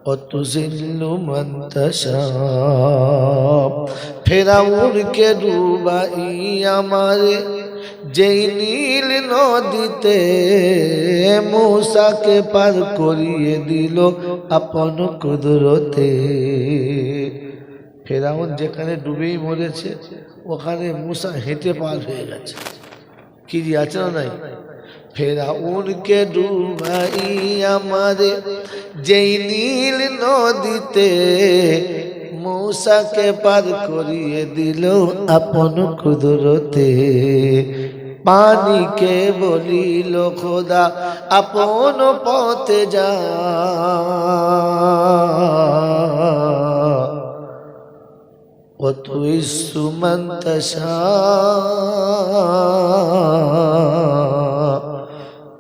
وتذل من تشاء ফেরাউন কে ডুবাই আমারে যেই নীল নদীতে মূসাকে পার করিয়ে দিল আপন কুদরতে। ফেরাউন যেখানে ডুবেই মরেছে ওখানে মূসা হেঁটে পার হয়ে গেছে। কি আছে না নাই? ফেরাউন কে ডুবাই আমারে যেই নীল নদীতে মূসাকে পার করিয়ে দিল আপন কুদরতে। পানিকে বলিল খোদা আপন পথে যা, وتعز من تشاء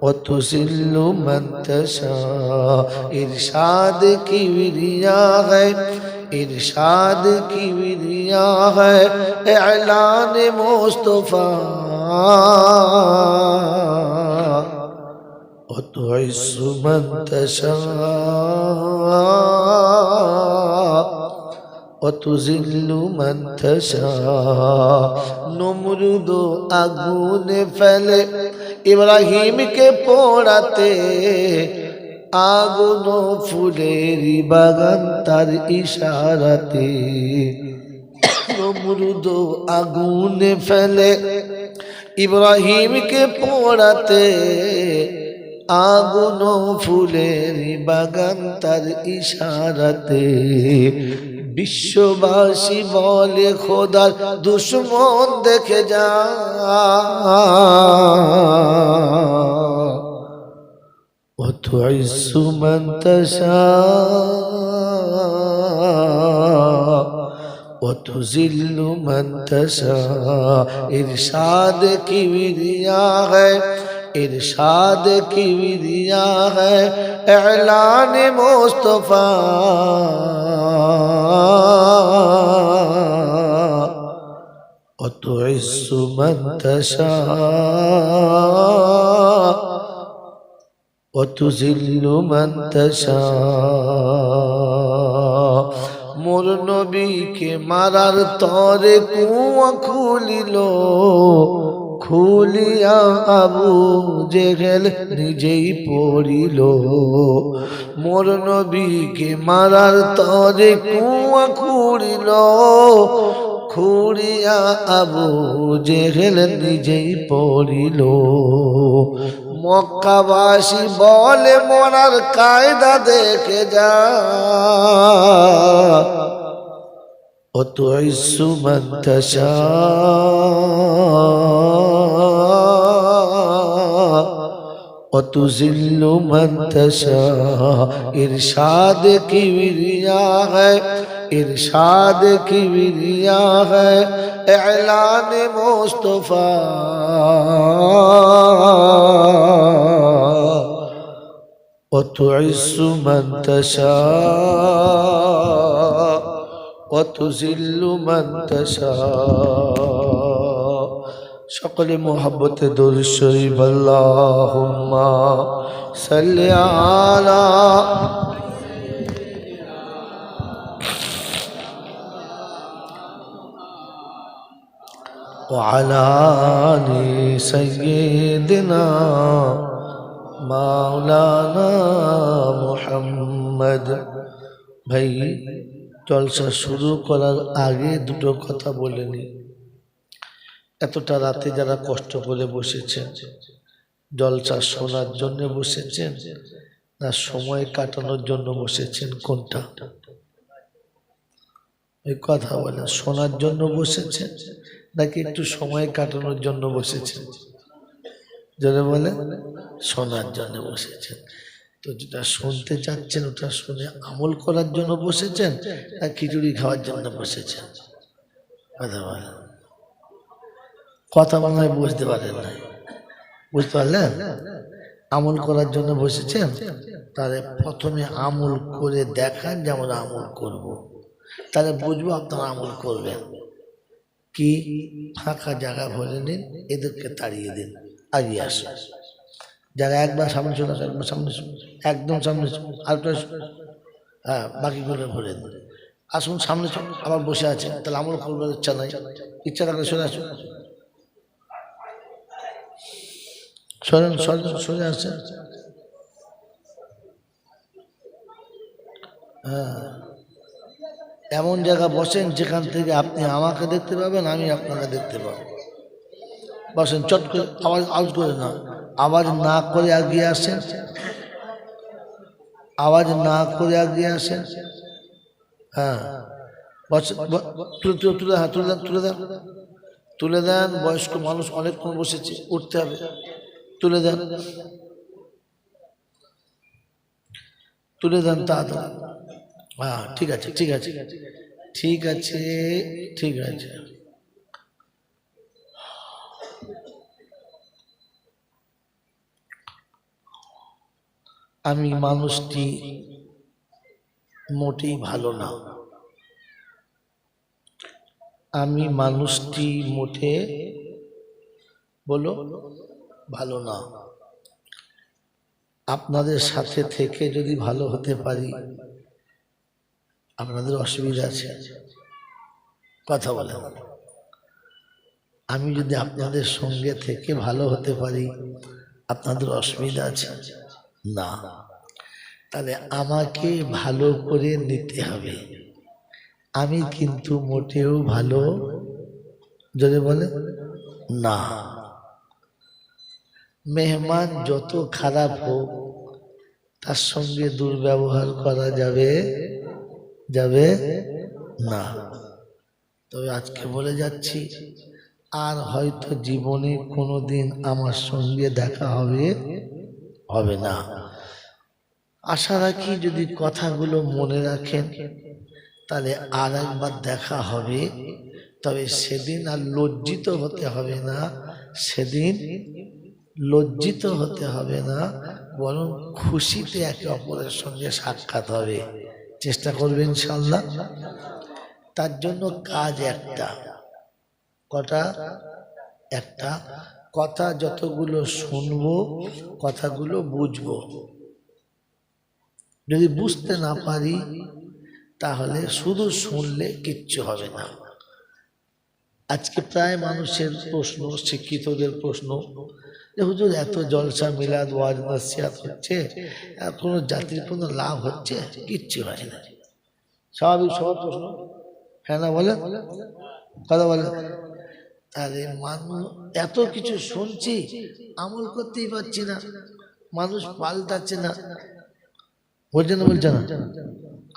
وتذل من تشاء। इरशाद किबरिया है, इरशाद किबरिया है, ऐलान मुस्तफा। وتعز من تشاء وتذل من تشاء। नमरूद आगुन फैले इब्राहिम के पोड़ाते, आगुन फुलेरी बागान तार इशाराते। नमरूद आगुन फैले इब्राहिम के पोड़ाते, आगुन फुलेरी बागान तार इशाराते। বিশ্ববাসী বলে খোদার দুশ্মন দেখে যা, وتعز من تشاء وتذل من تشاء। इरशाद किबरिया है, इरशाद किबरिया है, ऐलान मुस्तफा। وتعز من تشاء وتذل من تشاء। মোর নবীকে মারার তরে কুয়া খুলিল, খুলিয়া আবু জেহেল নিজেই পড়িল। মোর নবীকে মারার তরে কুয়া খুলিল, খুঁড়িয়া আবু জেহেল নিজেই পড়িল। মক্কাবাসী বলে মরার কায়দা দেখে যা, وتعز من تشاء وتذل من تشاء। इरशाद किबरिया है, इरशाद किबरिया है, ऐलान मुस्तफा। وتعز من تشاء وتذل من تشاء। সকলে মোহাব্বতে দরুদ শরীফ আল্লাহুম্মা সাল্লি আলা وعلى آل سيدنا মাওলানা মুহাম্মদ। ভাই জলসা শুরু করার আগে দুটো কথা বলে নি। এতটা রাতে যারা কষ্ট করে বসেছেন, জলসা শোনার জন্য বসেছেন না সময় কাটানোর জন্য বসেছেন, কোনটা? এই কথা বলেন, শোনার জন্য বসেছেন নাকি একটু সময় কাটানোর জন্য বসেছেন? যারা বলে শোনার জন্য বসেছেন। তো যেটা শুনতে চাচ্ছেন ওটা শুনে আমল করার জন্য বসেছেন না খিচুড়ি খাওয়ার জন্য বসেছেন? কথা বলেন, কথা মনে হয় বুঝতে পারেন না। বুঝতে পারলেন? আমল করার জন্য বসেছেন, তাহলে প্রথমে আমল করে দেখান যে আমরা আমল করব, তাহলে বুঝবো আপনারা আমল করবেন কি। ফাঁকা জায়গা ভরে নিন, এদেরকে তাড়িয়ে দিন, আগে আসুন। যারা একবার সামনে চলে আসে, একবার সামনে একদম সামনে আরেকটা, হ্যাঁ বাকিগুলো ঘুরে আসুন সামনে আবার বসে আছে, তাহলে আমল করবার ইচ্ছা নাই, ইচ্ছা থাকলে সরে আসুন, সরেন সরেন সরে আসেন। হ্যাঁ এমন জায়গা বসেন যেখান থেকে আপনি আমাকে দেখতে পাবেন, আমি আপনাকে দেখতে পাবো। বসেন, চট করে আওয়াজ আওয়াজ করে না, আওয়াজ না করে এগিয়ে আসেন, আওয়াজ না করে এগিয়ে আসেন। হ্যাঁ বসে তুলে তুলে তুলে হ্যাঁ তুলে দেন তুলে দেন তুলে দেন। বয়স্ক মানুষ অনেকক্ষণ বসেছে, উঠতে হবে, তুলে দেন তুলে দেন তাড়াতাড়ি। হ্যাঁ ঠিক আছে ঠিক আছে ঠিক আছে ঠিক আছে। আমি মানুষটি মোটেই ভালো না, আমি মানুষটি মোটে বলো ভালো না। আপনাদের সাথে থেকে যদি ভালো হতে পারি, আপনাদের অসুবিধা আছে? কথা বলে, আমি যদি আপনাদের সঙ্গে থেকে ভালো হতে পারি, আপনাদের অসুবিধা আছে? না। তাহলে আমাকে ভালো করে নিতে হবে। আমি কিন্তু মোটেও ভালো যদি বলে না। মেহমান যত খারাপ হোক তার সঙ্গে দুর্ব্যবহার করা যাবে যাবে না। তবে আজকে বলে যাচ্ছি, আর হয়তো জীবনে কোনোদিন আমার সঙ্গে দেখা হবে হবে না। আশা রাখি যদি কথাগুলো মনে রাখেন তাহলে আর একবার দেখা হবে। তবে সেদিন আর লজ্জিত হতে হবে না, সেদিন লজ্জিত হতে হবে না, বরং খুশিতে একে অপরের সঙ্গে সাক্ষাৎ হবে। চেষ্টা করবেন ইনশাআল্লাহ। তার জন্য কাজ একটা, কটা? একটা। কথা যতগুলো শুনবো কথাগুলো বুঝবো। যদি বুঝতে না পারি তাহলে শুধু শুনলে কিচ্ছু হবে না। আজকে প্রায় মানুষের প্রশ্ন, শিক্ষিতদের প্রশ্ন, যে হুজুর এত জলসা মিলাদ ওয়াজ নসিহত হচ্ছে, আর কোনো জাতির কোনো লাভ হচ্ছে? কিচ্ছু হয় না। স্বাভাবিক সবার প্রশ্ন, হ্যাঁ না বলে কথা বলে। তাহলে মানুষ এত কিছু শুনছি, আমল করতেই পারছি না, মানুষ পাল্টাচ্ছে না, বলছে না বলছে না?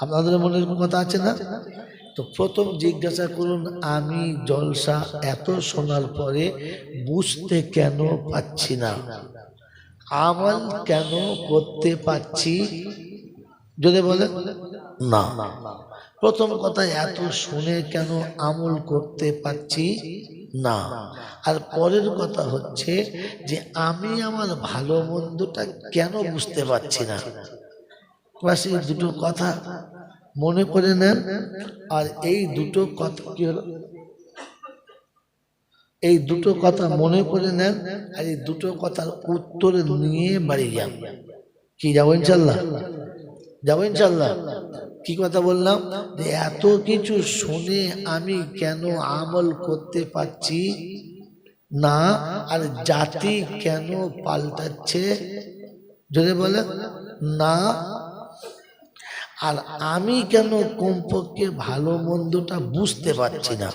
আপনাদের মনে এরকম কথা আছে না? তো প্রথম জিজ্ঞাসা করুন, আমি জলসা এত শোনার পরে বুঝতে কেন পাচ্ছি না, আমল কেন করতে পাচ্ছি? যদি বলে না, প্রথম কথা এত শুনে কেন আমল করতে পাচ্ছি না। আর পরের কথা হচ্ছে যে আমি আমার ভালো মন্দটা কেন বুঝতে পারছি না। বাস এই দুটো কথা মনে করে নেন। আর এই দুটো কথা কি হলো, এই দুটো কথা মনে করে নেন, আর এই দুটো কথার উত্তর নিয়ে বাড়ি যান। কি যাবো ইনশাল্লাহ? যাবো ইনশাল্লাহ। কি কথা বললাম? যে এত কিছু শুনে আমি কেন আমল করতে পারছি না, আর জাতি কেন পাল্টাচ্ছে যদি বলে না, আর আমি কেন কমপক্ষে ভালো মন্দটা বুঝতে পারছি না।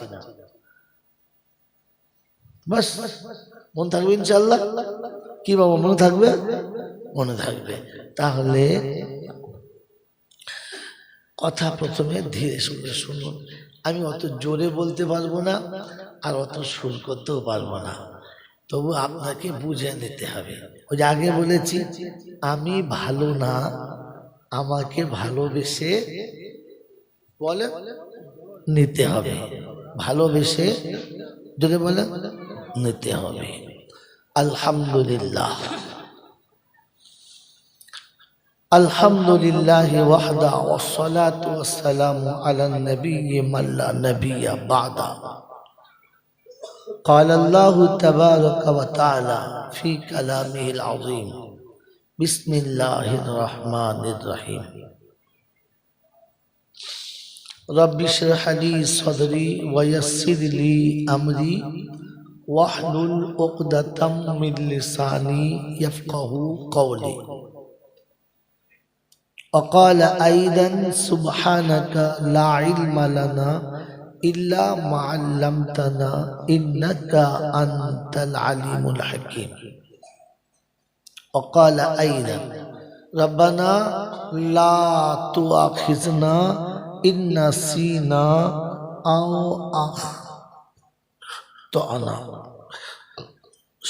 বাস মনে থাকবে ইনশাল্লাহ। কি বাবা মনে থাকবে? মনে থাকবে। তাহলে কথা প্রথমে ধীরে সুরে শুনুন। আমি অত জোরে বলতে পারবো না, আর অত সুর করতেও পারবো না, তবু আপনাকে বুঝে নিতে হবে। ওই যে আগে বলেছি, আমি ভালো না, আমাকে ভালোবেসে বলে নিতে হবে, ভালোবেসে যদি বলে নিতে হবে। আলহামদুলিল্লাহ, আলহামদুলিল্লাহ ওয়াহদা ওয়াসসালাতু ওয়াসসালামু আলান নবিয়্যি মান লা নবিয়্যা বা'দা। قال الله تبارك وتعالى في كلامه العظيم বিসমিল্লাহির রহমানির রহিম। রব্বি ইশরাহ লি সাদরি ওয়া ইয়াসসির লি আমরি ওয়াহলুল উকদাতাম মিন লিসানি ইয়াফকাহু কওলি। وقال أيضا سبحانك لا علم لنا إلا ما علمتنا إنك أنت العليم الحكيم. وقال أيضا ربنا لا تؤاخذنا إن نسينا أو أخطأنا.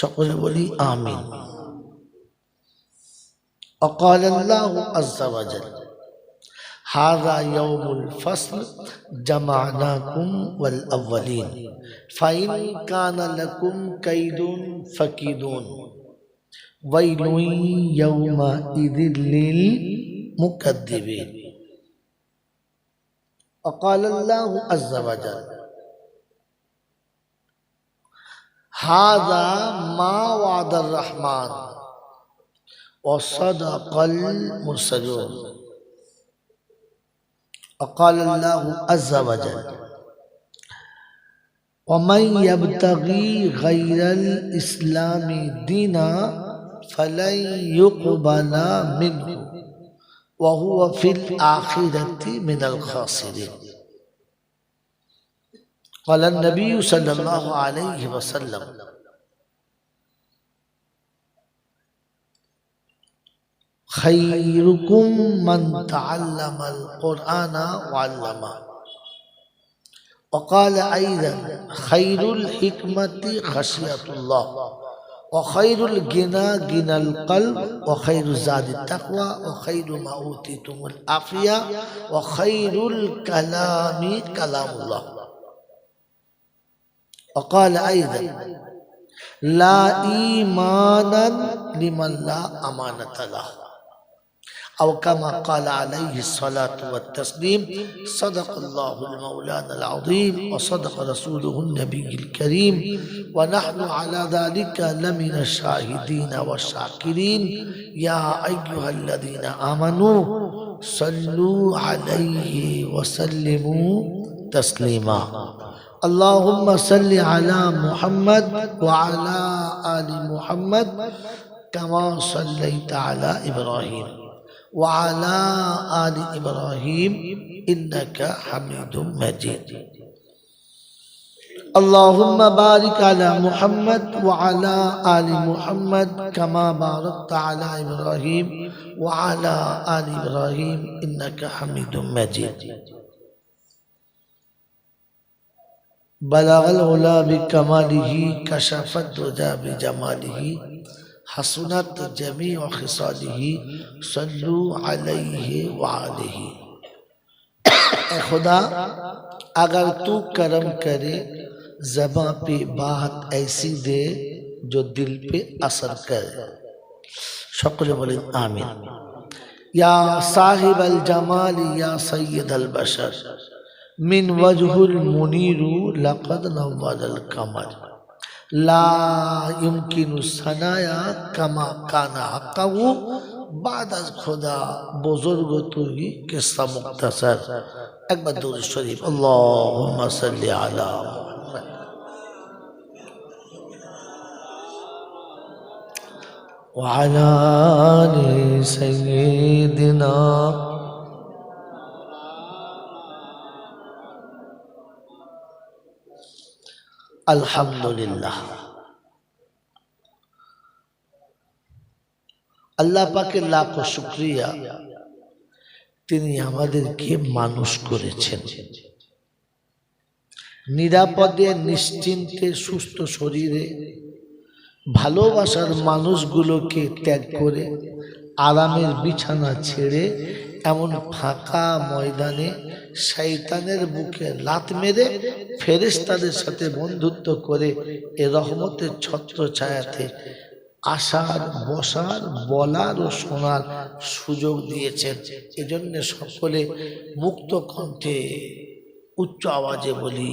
সকলে বলি আমিন। وقال الله عز وجل هذا يوم الفصل جمعناكم والأولين فإن كان لكم كيد فكيدون ويل يومئذ للمكذبين. وقال الله عز وجل هذا ما وعد الرحمن وصدق المرسلون. وقال الله عز وجل ومن يبتغي غير الإسلام دينا فلن يقبل منه وهو في الآخرة من الخاسرين. قال النبي صلى الله عليه وسلم خيركم من تعلم القرآن وعلمه. وقال أيضا خير الحكمة خشية الله وخير الغنى غنى القلب وخير زاد التقوى وخير ما أوتيتم العافية وخير الكلام كلام الله. وقال أيضا لا إيمانا لمن لا أمانة له. أو كما قال عليه الصلاة والتسليم صدق الله المولانا العظيم وصدق رسوله النبي الكريم ونحن على ذلك لمن الشاهدين والشاكرين. يا أيها الذين آمنوا صلوا عليه وسلموا تسليما. اللهم صل على محمد وعلى آل محمد كما صليت على إبراهيم وعلى آل إبراهيم إنك حميد مجيد. اللهم بارك على محمد وعلى آل محمد كما باركت على إبراهيم وعلى آل إبراهيم إنك حميد مجيد. بلغ العلا بكماله كشف الدجى بجماله حسنت جميع خصاله صلوا عليه وعليه. اے خدا اگر تو کرم کرے زباں پہ بات ایسی دے جو دل پہ اثر کرے. সকলে বলেন আমিন. یا صاحب الجمال یا سید البشر من وجه المنیر لقد نور القمر لا يمكن الثنايا كما كان حقه بعد از خدا بزرگ تو ہی قصہ مختصر. ایک بار درود شریف اللهم صل على محمد وعلى آل سيدنا আলহামদুলিল্লাহ। আল্লাহ পাকের লাখো শুকরিয়া, তিনি আমাদেরকে মানুষ করেছেন, নিরাপদে নিশ্চিন্তে সুস্থ শরীরে ভালোবাসার মানুষগুলোকে ত্যাগ করে আরামের বিছানা ছেড়ে এমন ফাঁকা ময়দানে শয়তানের বুকে লাত মেরে ফেরেশতাদের সাথে বন্ধুত্ব করে এ রহমতের ছত্র ছায়াতে আসার, বসার, বলার ও শোনার সুযোগ দিয়েছেন। এজন্য সকলে মুক্ত কণ্ঠে উচ্চ আওয়াজে বলি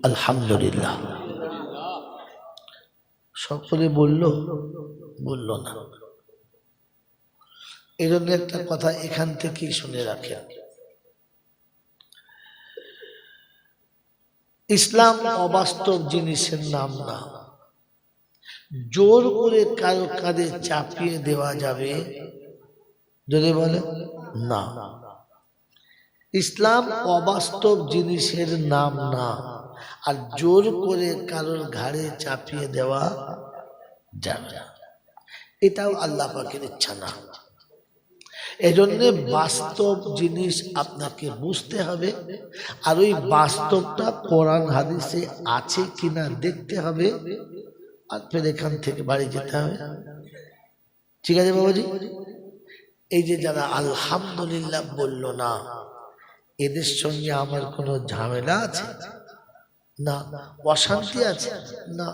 আলহামদুলিল্লাহ। সকলে বলল না? এই জন্য একটা কথা এখান থেকেই শুনে রাখেন, ইসলাম অবাস্তব জিনিসের নাম না, জোর করে কারো কাঁধে চাপিয়ে দেওয়া যাবে যদি বলে না। ইসলাম অবাস্তব জিনিসের নাম না, আর জোর করে কারোর ঘাড়ে চাপিয়ে দেওয়া যাবে না, এটাও আল্লাহ পাকের ইচ্ছা না। এজন্য বাস্তব জিনিস আপনাকে বুঝতে হবে, আর ওই বাস্তবটা কোরআন হাদিসে আছে কিনা দেখতে হবে, আর ফের এখান থেকে বাড়ি যেতে হবে। ঠিক আছে বাবাজি? এই যে যারা আলহামদুলিল্লাহ বলল না, এদের সঙ্গে আমার কোনো ঝামেলা আছে না, অশান্তি আছে না,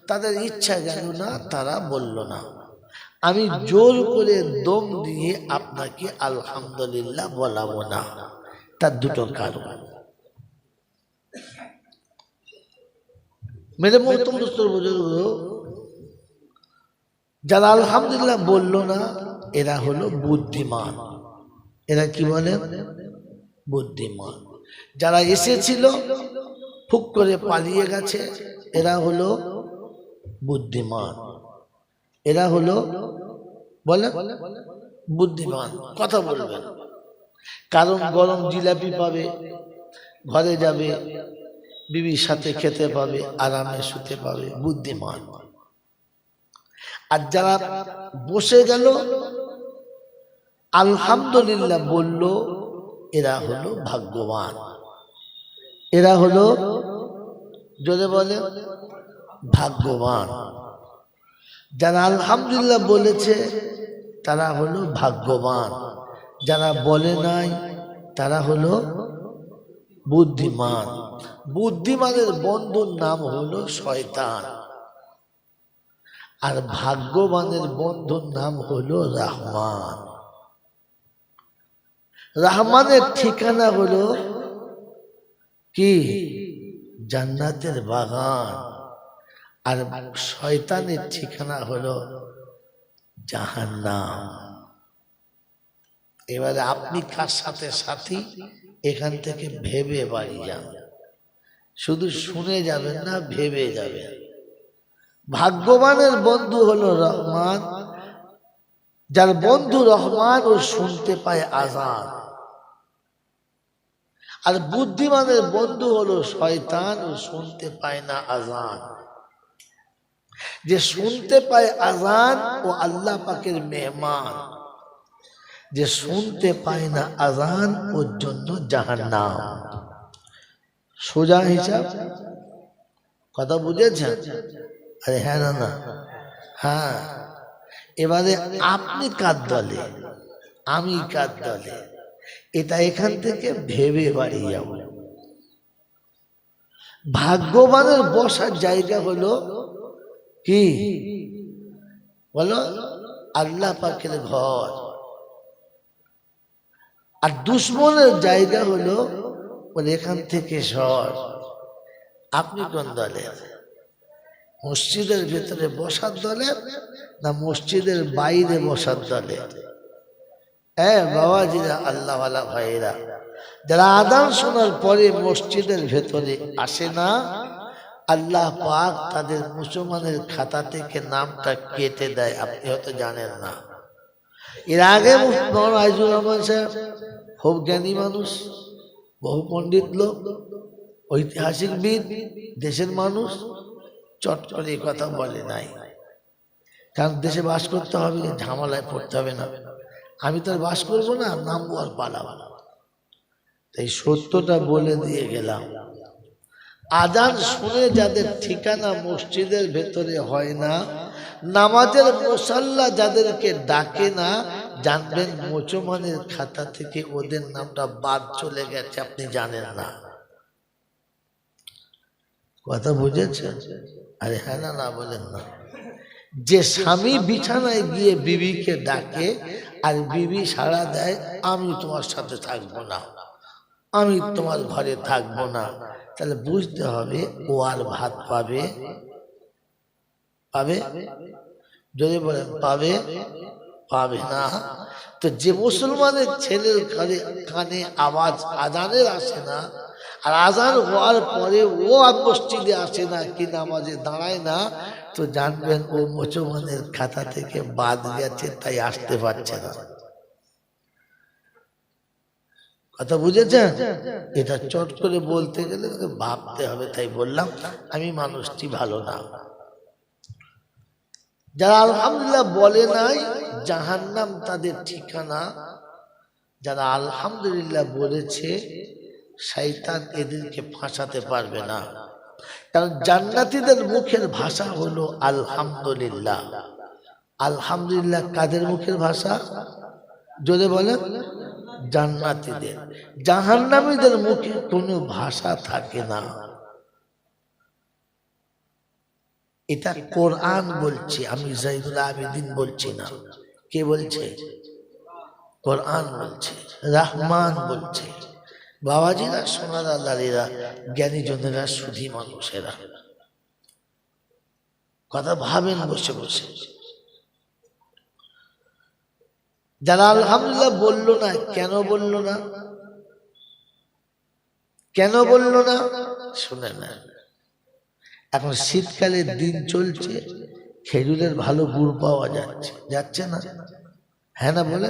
তাদের ইচ্ছা গেল না, তারা বলল না, আমি জোর করে দম দিয়ে আপনাকে আলহামদুলিল্লাহ বলাবো না। তার দুটো কারণ। মেরে মোহতরম দোস্তর বুজুর্গ, যারা আলহামদুলিল্লাহ বলল না এরা হলো বুদ্ধিমান। এরা কি বলে? বুদ্ধিমান। যারা এসেছিল ফুক করে পালিয়ে গেছে এরা হলো বুদ্ধিমান। এরা হলো বলে বুদ্ধিমান। কথা বলবেন, কারণ গরম জিলাপি পাবে, ঘরে যাবে, বিবির সাথে খেতে পাবে, আরামে শুতে পাবে, বুদ্ধিমান। আর যারা বসে গেল আলহামদুলিল্লাহ বলল এরা হলো ভাগ্যবান। এরা হলো যদি বলে ভাগ্যবান। যারা আলহামদুলিল্লাহ বলেছে তারা হলো ভাগ্যবান, যারা বলে নাই তারা হলো বুদ্ধিমান। বুদ্ধিমানের বন্ধুর নাম হলো শয়তান, আর ভাগ্যবানের বন্ধুর নাম হলো রহমান। রহমানের ঠিকানা হলো কি? জান্নাতের বাগান। আর শয়তানের ঠিকানা হলো জাহান্নাম। এবারে আপনি কার সাথে সাথী এখান থেকে ভেবে বাড়ি যান, শুধু শুনে যাবেন না, ভেবে যাবেন। ভাগ্যবানের বন্ধু হলো রহমান, যার বন্ধু রহমান ও শুনতে পায় আযান। আর বুদ্ধিমানের বন্ধু হলো শয়তান, ও শুনতে পায় না আযান। যে শুনতে পায় আযান ও আল্লাহ পাকের মেহমান, যে শুনতে পায় না আযান ওর জন্য জাহান্নাম। সোজা হিসাব। কথা বুঝেছেন? আরে হ্যাঁ না না হ্যাঁ। এবারে আপনি কার দলে, আমি কার দলে, এটা এখান থেকে ভেবে বাড়ি যাব। ভাগ্যবানের বসার জায়গা হলো কি বলো? আল্লাহ পাকের ঘর। আর দুশ্মনের জায়গা হলো বলে এখান থেকে সর। আপনি কোন দলে? মসজিদের ভেতরে বসার দলে না মসজিদের বাইরে বসার দলে? হ্যাঁ বাবাজিরা, আল্লাহওয়ালা ভাইরা, যারা আযান শোনার পরে মসজিদের ভেতরে আসে না, আল্লাহ পাক তাদের মুসলমানের খাতা থেকে নামটা কেটে দেয়। আপনি হয়তো জানেন না। এর আগে মৌলানা আইজুর রহমান সাহেব খুব জ্ঞানী মানুষ, বহু পণ্ডিত লোক, ঐতিহাসিকবিদ, দেশের মানুষ, চট করে কথা বলে নাই। কারণ দেশে বাস করতে হবে, ঝামেলায় পড়তে হবে না। আমি তো আর বাস করবো না, নামবো আর পালাবো। তাই সত্যটা বলে দিয়ে গেলাম। আযান শুনে যাদের ঠিকানা মসজিদের ভেতরে হয় না, নামাজের মুসাল্লা যাদেরকে ডাকে না, জানবেন মুসলমানের খাতা থেকে ওদের নামটা বাদ চলে গেছে, আপনি জানেন না। কথা বুঝেছেন? আরে হ্যাঁ না না বলেন না। যে স্বামী বিছানায় গিয়ে বিবিকে ডাকে আর বিবি সাড়া দেয়, আমি তোমার সাথে থাকবো না, আমি তোমার ঘরে থাকবো না, তাহলে বুঝতে হবে ও আর ভাত পাবে? পাবে? যদি বলেন পাবে, পাবে না। তো যে মুসলমানের ছেলের কানে আওয়াজ আজানের আসে না, আর আজান হওয়ার পরে ও আর মসজিদে আসে না কি নামাজে দাঁড়ায় না, তো জানবেন ও মুসলমানের খাতা থেকে বাদ গেছে, তাই আসতে পারছে না। কথা বুঝেছেন? এটা চট করে বলতে গেলে ভাবতে হবে, তাই বললাম আমি মানুষটি ভালো না। যারা আলহামদুলিল্লাহ বলে নাই জাহান্নাম তাদের ঠিকানা, যারা আলহামদুলিল্লাহ বলেছে শয়তান এদেরকে ফাঁসাতে পারবে না। কারণ জান্নাতীদের মুখের ভাষা হলো আলহামদুলিল্লাহ। আলহামদুলিল্লাহ কাদের মুখের ভাষা? জোরে বলেন। জান্নাতীদের। জাহান্নামীদের মুখে কোনো ভাষা থাকে না। এটা কোরআন বলছে, আমি জাইদুল আবেদিন বলছি না। কে বলছে? কোরআন বলছে, রহমান বলছে। বাবাজিরা, সোনারা, লালীরা, জ্ঞানীজনেরা, সুধী মানুষেরা, কথা ভাবেন বসে বসে। যারা আলহামদুলিল্লাহ বললো না, কেন বললো না? কেন বললো না? শুনে না, এখন শীতকালের দিন চলছে, খেজুরের ভালো গুড় পাওয়া যাচ্ছে না? হ্যাঁ না বলে?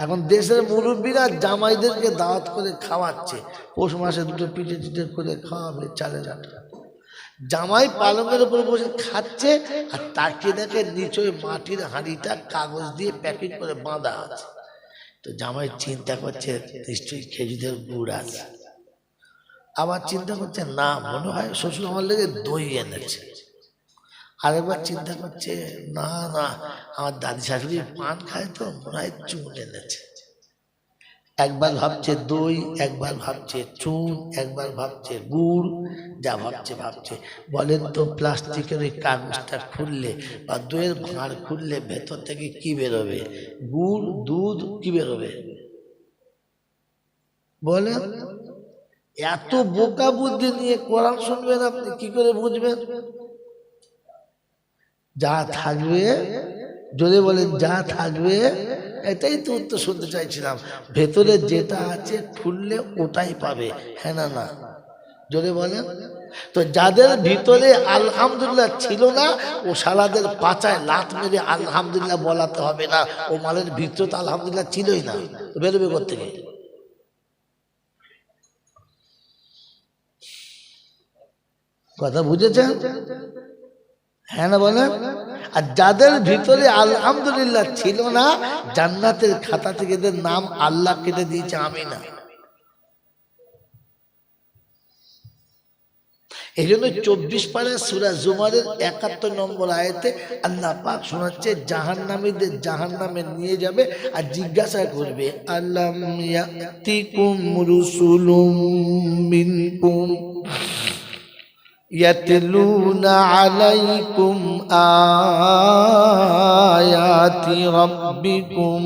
এখন দেশের মুরব্বীরা জামাইদেরকে দাওয়াত করে খাওয়াচ্ছে, পৌষ মাসে দুটো পিঠে টিঠে করে খাওয়াবে চালের আটা। জামাই পালঙের উপর বসে খাচ্ছে, আর তাকে দেখে নিচে মাটির হাঁড়িটা কাগজ দিয়ে প্যাকিং করে বাঁধা আছে। তো জামাই চিন্তা করছে নিশ্চয়ই খেজুরের গুড় আছে। আবার চিন্তা করছে না, মনে হয় শ্বশুর আমার লেগে দই এনেছে। আরেকবার চিন্তা করছে না না, আমার দাদি শাশুড়ি পান খায় তো মনে হয় চুন এনেছে। একবার ভাবছে দই, একবার ভাবছে চুন, একবার ভাবছে গুড়। যা ভাবছে বলেন তো, প্লাস্টিকের ওই কাগজটা খুললে বা দইয়ের ভাঁড় খুললে ভেতর থেকে কি বেরোবে? গুড়, দুধ, কি বেরোবে বলেন? এত বোকা বুদ্ধি নিয়ে কোরআন শুনবেন, আপনি কি করে বুঝবেন? যা থাকবে, যদি বলেন যা থাকবে, এটাই তো উত্তর শুনতে চাইছিলাম। ভেতরে যেটা আছে খুললে ওটাই পাবে, হ্যাঁ না না? যদি বলেন তো, যাদের ভিতরে আলহামদুলিল্লাহ ছিল না, ও শালাদের পাচায় লাত মেরে আলহামদুলিল্লাহ বলাতে হবে না। ও মালের ভিতরে তো আলহামদুলিল্লাহ ছিলই না, তো বেরোবে কোত্থেকে? কথা বুঝেছেন? হ্যাঁ না বলেন? আর যাদের ভিতরে আলহামদুলিল্লাহ ছিল না, জান্নাতের খাতা থেকে এদের নাম আল্লাহ কেটে দিয়েছে, আমি না। এই জন্য 24 পারা সূরা জুমারের 71 নম্বর আয়াতে আল্লাহ পাক শোনাচ্ছে, জাহান্নামীদের জাহান্নামে নিয়ে যাবে আর জিজ্ঞাসা করবে, আলাম ইয়াতিকুম রুসুলুম মিনকুম يتلون عليكم آيات ربكم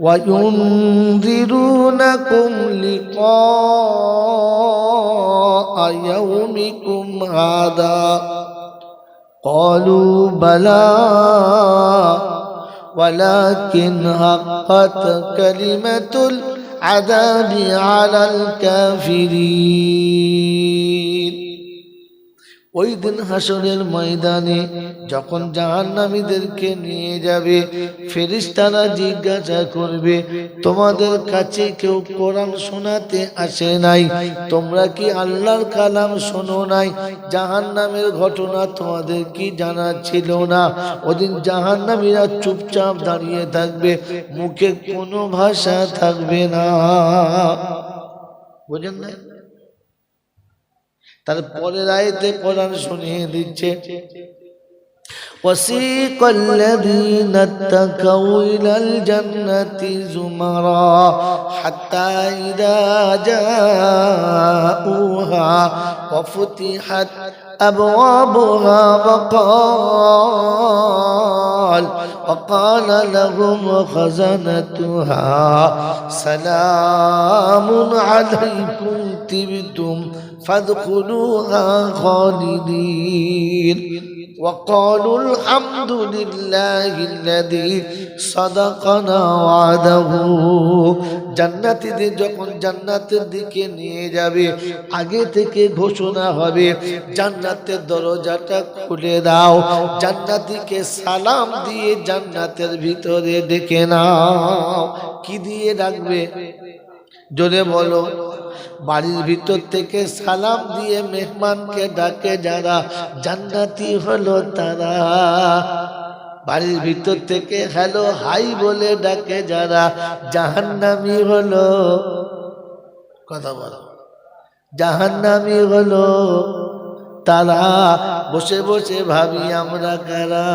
وينذرونكم لقاء يومكم هذا قالوا بلى ولكن حقت كلمة العذاب على الكافرين। ওই দিন হাসরের ময়দানে যখন জাহান্নামীদেরকে নিয়ে যাবে, ফেরেশতারা জিজ্ঞাসা করবে, তোমাদের কাছে কেউ কোরআন শোনাতে আসে নাই? তোমরা কি আল্লাহর কালাম শোনো নাই? জাহান্নামের ঘটনা তোমাদের কি জানা ছিল না? ওদিন জাহান্নামীরা চুপচাপ দাঁড়িয়ে থাকবে, মুখে কোনো ভাষা থাকবে না। বুঝেন না? তারপরের আয়াতে কোরআন শুনিয়ে দিচ্ছে, وسيق الذين اتقوا إلى الجنة زمرا حتى إذا جاءوها وفتحت أبوابها وقال لهم خزنتها سلام عليكم طبتم فادخلوها خالدين। وقالوا الحمد لله الذي صدقنا وعده জান্নাতীদের যখন জান্নাতের দিকে নিয়ে যাবে আগে থেকে ঘোষণা হবে জান্নাতের দরজাটা খুলে দাও জান্নাতীকে সালাম দিয়ে জান্নাতের ভিতরে ডেকে নাও কি দিয়ে ডাকবে জোরে বলো বাড়ির ভিতর থেকে সালাম দিয়ে মেহমানকে ডাকে যারা জান্নাতি হলো তারা বাড়ির ভিতর থেকে হ্যালো হাই বলে ডাকে যারা জাহান্নামী হলো কথা বলো জাহান্নামী হলো তারা বসে বসে ভাবি আমরা কারা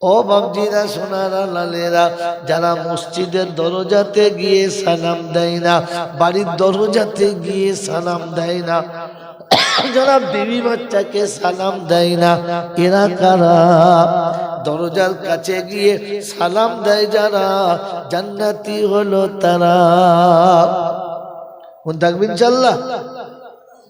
ও বাবজিরা সোনারা লালেরা যারা মসজিদের দরজাতে গিয়ে সালাম দেয় না বাড়ির দরজাতে গিয়ে সালাম দেয় না যারা বিবি বাচ্চাকে সালাম দেয় না এরা কারা দরজার কাছে গিয়ে সালাম দেয় যারা জান্নাতি হলো তারা কোন থাকবে ইনশাআল্লাহ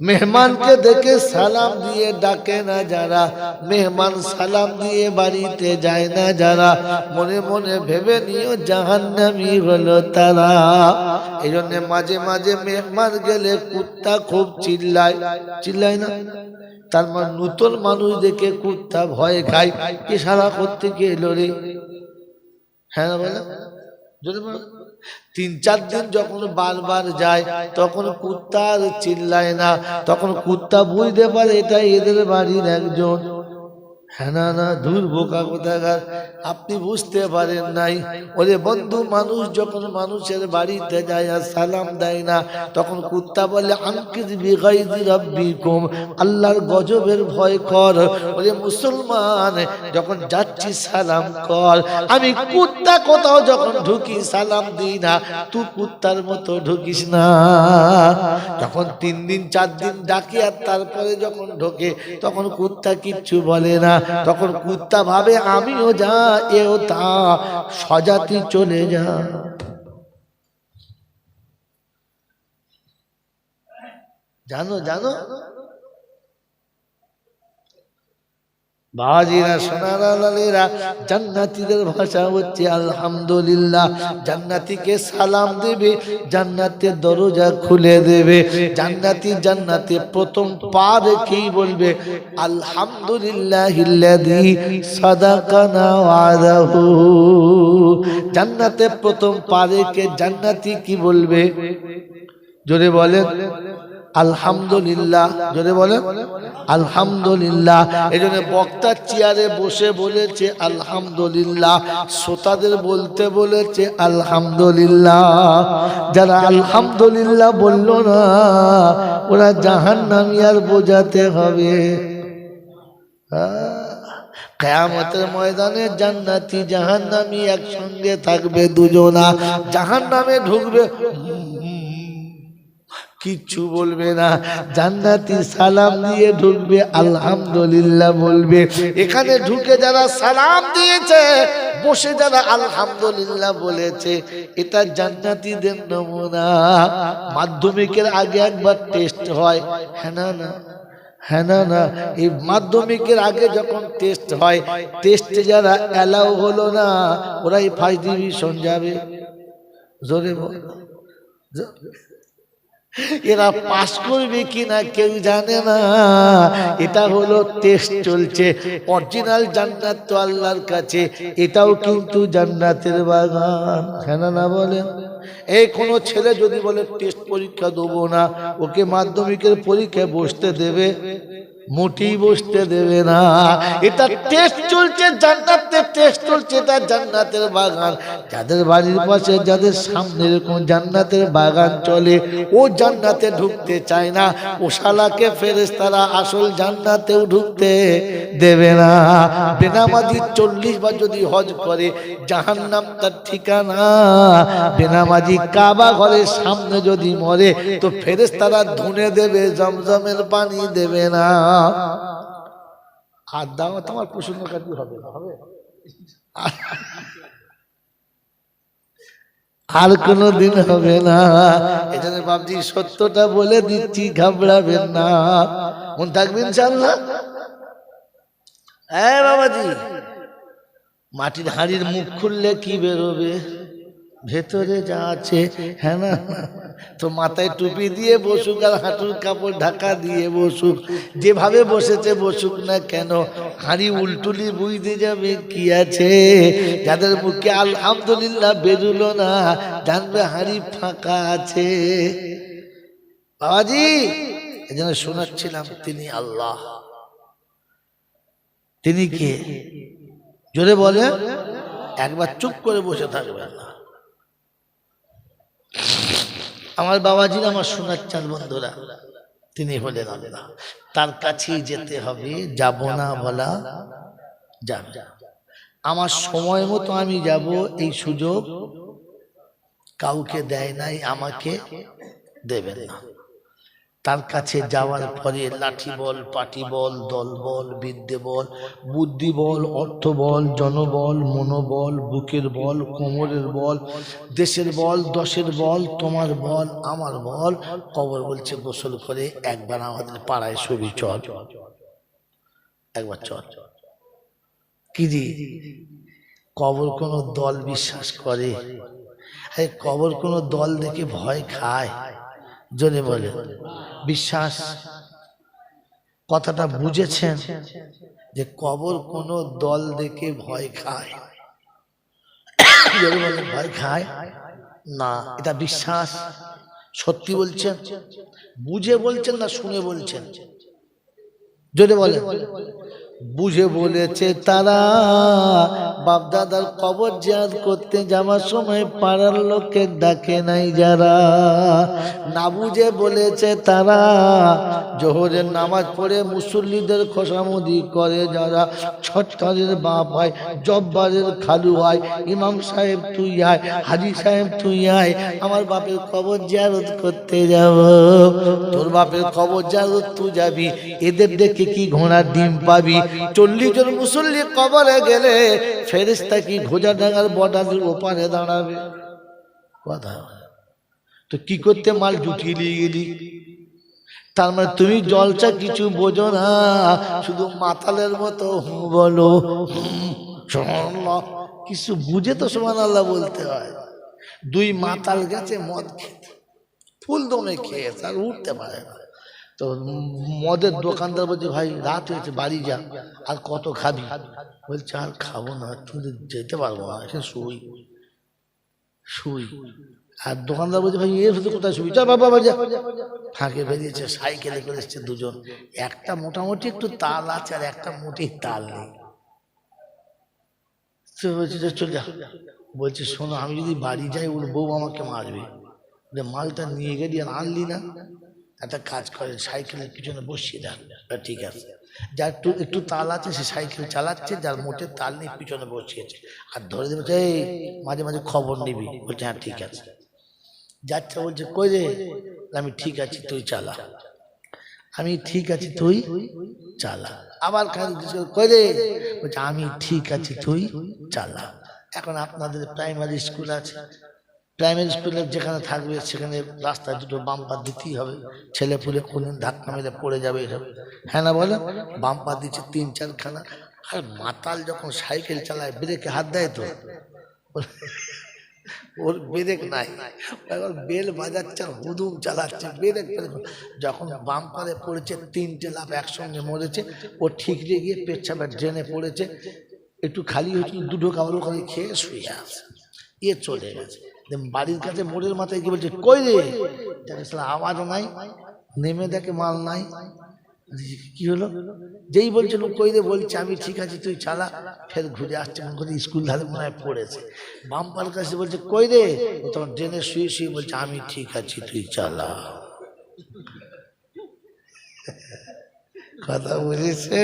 মেহমানকে দেখে সালাম দিয়ে ডাকে না যারা মেহমান সালাম দিয়ে বাড়িতে যায় না যারা মনে মনে ভেবে নিও জাহান্নামী হলো তারা এই জন্য মাঝে মাঝে মেহমান গেলে কুত্তা খুব চিল্লায় না তার মানে নতুন মানুষ দেখে কুত্তা ভয় খায় ইশারা করতে গিয়ে লড়ে হ্যাঁ বলে যদি 3-4 দিন যখন বারবার যায় তখন কুত্তা আর চিল্লায় না তখন কুত্তা বুঝতে পারে এটা এদের বাড়ির একজন হ্যাঁ না দূর বোকা কোথাকার আপনি বুঝতে পারেন নাই ওরে বন্ধু মানুষ যখন মানুষের বাড়িতে যায় আর সালাম দেয় না তখন কুত্তা বলে আনকিজ বিগাইজি রাব্বিকুম আল্লাহর গজবের ভয় কর ওরে মুসলমান যখন যাচ্ছি সালাম কর আমি কুত্তা কোথাও যখন ঢুকি সালাম দিই না তুই কুত্তার মতো ঢুকিস না যখন 3 দিন 4 দিন ডাকি আর তারপরে যখন ঢোকে তখন কুত্তা কিচ্ছু বলে না তখন কুত্তা ভাবে আমিও যা এও তা সজাতি চলে যা জানো বাজিরা সোনারা লালেরা জান্নাতীদের ভাষা হচ্ছে আলহামদুলিল্লাহ জান্নাতীকে সালাম দেবে জান্নাতের দরজা খুলে দেবে জান্নাতে প্রথম পা রেখেই বলবে আলহামদুলিল্লাহিল্লাযী সাদাকানা ওয়াদাহু জান্নাতে প্রথম পা রেখে জান্নাতি কি বলবে জোরে বলেন আলহামদুলিল্লাহ জোরে বলেন আলহামদুলিল্লাহ এই জন্য বক্তা চেয়ারে বসে বলেছে আলহামদুলিল্লাহ শ্রোতাদের বলতে বলেছে আলহামদুলিল্লাহ যারা আলহামদুলিল্লাহ বললো না ওরা জাহান্নামী আর বোঝাতে হবে কিয়ামতের ময়দানে জান্নাতি জাহান্নামী একসঙ্গে থাকবে দুজনা জাহান্নামে ঢুকবে কিচ্ছু বলবে না জান্নাতি সালাম দিয়ে ঢুকবে আলহামদুলিল্লাহ বলবে এখানে ঢুকে যারা সালাম দিয়েছে বসে যারা আলহামদুলিল্লাহ বলেছে এটা জান্নাতীদের নমুনা মাধ্যমিকের আগে একবার টেস্ট হয় হ্যাঁ না এই মাধ্যমিকের আগে যখন টেস্ট হয় টেস্টে যারা অ্যালাউ হলো না ওরাই ফার্স্ট ডিভিশন যাবে জোরে বল এরা পাস করবে কিনা কেউ জানে না এটা হলো টেস্ট চলছে অরিজিনাল জান্নাত তো আল্লাহর কাছে এটাও কিন্তু জান্নাতের বাগান হ্যাঁ না বলেন এই কোনো ছেলে যদি বলে টেস্ট পরীক্ষা দেবো না ওকে মাধ্যমিকের পরীক্ষায় বসতে দেবে মোটেই বসতে দেবে না এটা টেস্ট চলছে জান্নাতের টেস্ট চলছে এটা জান্নাতের বাগান যাদের বাড়ির পাশে যাদের সামনে এরকম জান্নাতের বাগান চলে ও জান্নাতে ঢুকতে চায় না ও শালাকে ফেরেশতারা আসল জান্নাতেও ঢুকতে দেবে না বেনামাজি 40 বার যদি হজ করে জাহান্নাম তার ঠিকানা বেনামাজি কাবা ঘরের সামনে যদি মরে তো ফেরেশতারা ধুনে দেবে জমজমের পানি দেবে না আর দাও তোমার প্রশ্ন কাটি হবে আর কোনো দিন হবে না। এজন্য বাবজি সত্যটা বলে দিচ্ছি, ঘাবড়াবেন না। মন থাকবে ইনশাআল্লাহ। হ্যাঁ বাবাজি, মাটির হাঁড়ির মুখ খুললে কি বেরোবে? ভেতরে যা আছে। হ্যাঁ না? তো মাথায় টুপি দিয়ে বসুক আর হাঁটুর কাপড় ঢাকা দিয়ে বসুক, যেভাবে বসেছে বসুক না কেন, হাঁড়ি উল্টুলি বুঝতে যাবে কি আছে। যাদের মুখে আলহামদুলিল্লাহ বেরুলো না, জানবে হাঁড়ি ফাঁকা আছে। বাবাজি এই জন্য শোনাচ্ছিলাম, তিনি আল্লাহ। তিনি কে? জোরে বলে। একবার চুপ করে বসে থাকবেন না। আমার বাবাজির, আমার সোনার চাঁদ বন্ধুরা, তিনি হলেন আল্লাহ। তার কাছেই যেতে হবে, যাব না বলা যাবে। আমার সময় মতো আমি যাব, এই সুযোগ কাউকে দেয় নাই, আমাকে দেবেন না। তার কাছে যাওয়ার পরে লাঠি বল, পাটি বল, দল বল, বিদ্যে বল, বুদ্ধি বল, অর্থ বল, জনবল, মনোবল, বুকের বল, কোমরের বল, দেশের বল, দশের বল, তোমার বল, আমার বল। কবর বলছে গোসল করে একবার আমাদের পাড়ায় ছবি চল, একবার চল। কি জি, কবর কোন দল বিশ্বাস করে? কবর কোন দল দেখে ভয় খায়? জোরে বলে। বিশ্বাস কথাটা বুঝেছেন? যে কবর কোন দল দেখে ভয় খায়? ভয় খায় না, এটা বিশ্বাস। সত্যি বলছেন? বুঝে বলছেন না শুনে বলছেন? জোরে বলে। বুঝে বলেছে তারা, বাপদাদার কবর জিয়ারত করতে যাওয়ার সময় পাড়ার লোককে ডাকে নাই যারা। না বুঝে বলেছে তারা, জোহরের নামাজ পড়ে মুসল্লিদের খোসামুদি করে যারা। ছটকারের বাপ হয়, জব্বারের খালু হয়, ইমাম সাহেব তুই আয়, হাজি সাহেব তুই আয়, আমার বাপের কবর জিয়ারত করতে যাব। তোর বাপের কবর জিয়ারত তুই যাবি, এদের দেখে কি ঘোড়ার ডিম পাবি? 40 জন মুসল্লি কবরে গেলে ফেরেশতা কি ঘোজা ডাঙ্গার বর্ডারের ওপারে দাঁড়াবে? কথা তো কি করতে মাল জুটিয়ে নিয়ে গেলি? তার মানে তুমি জলসা কিছু বোঝো না, শুধু মাতালের মতো বলো কিছু বুঝে তো সুবহানাল্লাহ বলতে হয়। 2 মাতাল গেছে মদ খেতে, ফুল দমে খেয়েছে আর উঠতে পারে না। তো মদের দোকানদার বলছে ভাই রাত হয়েছে বাড়ি যা, আর কত খাবি? বলছে আর খাবো না, তুমি যেতে পারবো না, শুই শুই। আর দোকানদার বলছে ভাই এর ভিতরে কোথায় শুবি? চল বাবা যা। ফাঁকে বেরিয়েছে, সাইকেলে করে এসছে দুজন, একটা মোটামুটি একটু তাল আছে আর একটা মোটেই তাল নেই। বলছে চল যা। বলছে শোনো, আমি যদি বাড়ি যাই ওর বউ আমাকে মারবে, মালটা নিয়ে গেলি আর আনলি না, একটা কাজ করে সাইকেলের পিছনে বসিয়ে দেন। ঠিক আছে, যার একটু তাল আছে সে সাইকেল চালাচ্ছে, যার মোটে তাল নেই পিছনে বসিয়েছে, আর ধরে দেবে এই মাঝে মাঝে খবর নিবি। বলছে হ্যাঁ ঠিক আছে। যাচ্ছে, বলছে কই রে? আমি ঠিক আছি তুই চালা। আমি ঠিক আছি তুই চালা। আবার কই রে? বলছে আমি ঠিক আছি তুই চালা। এখন আপনাদের প্রাইমারি স্কুল আছে, প্রাইমারি স্কুলে যেখানে থাকবে সেখানে রাস্তায় দুটো বাম্পার দিতেই হবে, ছেলে পুলে কোনদিন ধাক্কা মেরে পড়ে যাবে এসব। হ্যাঁ না বলে? বাম্পার দিচ্ছে 3-4 খানা। আর মাতাল যখন সাইকেল চালায় ব্রেকে হাত দেয় তো ওর ব্রেক নাই, এবার বেল বাজাচ্ছে হুদুম চালাচ্ছে, ব্রেক যখন বাম্পারে পড়েছে 3টে লাভ একসঙ্গে মরেছে। ও ঠিক গিয়ে পেচ্ছাপের ড্রেনে পড়েছে, একটু খালি হয়েছিল, দুটো কামড় ওখানে খেয়ে শুয়ে আছে, এ চলে গেছে। বাড়ির কাছে মোড়ের মাথায় কি বলছে কই রে? আওয়াজও নাই, নেমে দেখে মাল নাই। কি হলো? যেই বলছিল কই রে, বলছে আমি ঠিক আছি তুই চালা। ফের ঘুরে আসছে, স্কুল ধারে মনে হয় পড়েছে। বাম্পার কাছে বলছে কই রে? তোমার ড্রেনে শুয়ে শুয়ে বলছে আমি ঠিক আছি তুই চালা। কথা বুঝেছে?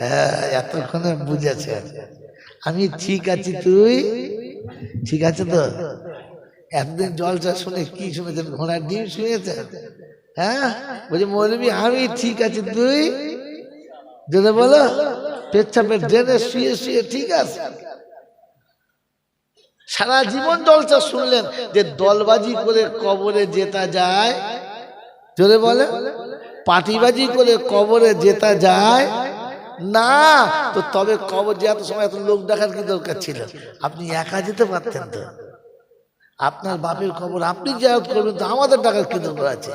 হ্যাঁ, এতক্ষণে বুঝেছে। আমি ঠিক আছি তুই ঠিক আছে তো? এতদিন জলসা শুনে কি শুনেছেন? ঘোড়ার ডিম শুনেছেন? হ্যাঁ, বলছে মৌলবী আমি ঠিক আছি তুই, যদি বলো পেচ্ছাপের ড্রেনে শুয়ে শুয়ে ঠিক আছে। সারা জীবন জলসা শুনলেন যে দলবাজি করে কবরে যেতে যায়, জোরে বলে পাটিবাজি করে কবরে যেতে যায় না। তো তবে কবর যে এত সময় এত লোক দেখার কি দরকার ছিল? আপনি একা যেতে পারতেন তো। আপনার বাপের কবর আপনি জিয়ারত করবেন, তো আমাদের টাকার কি দরকার আছে?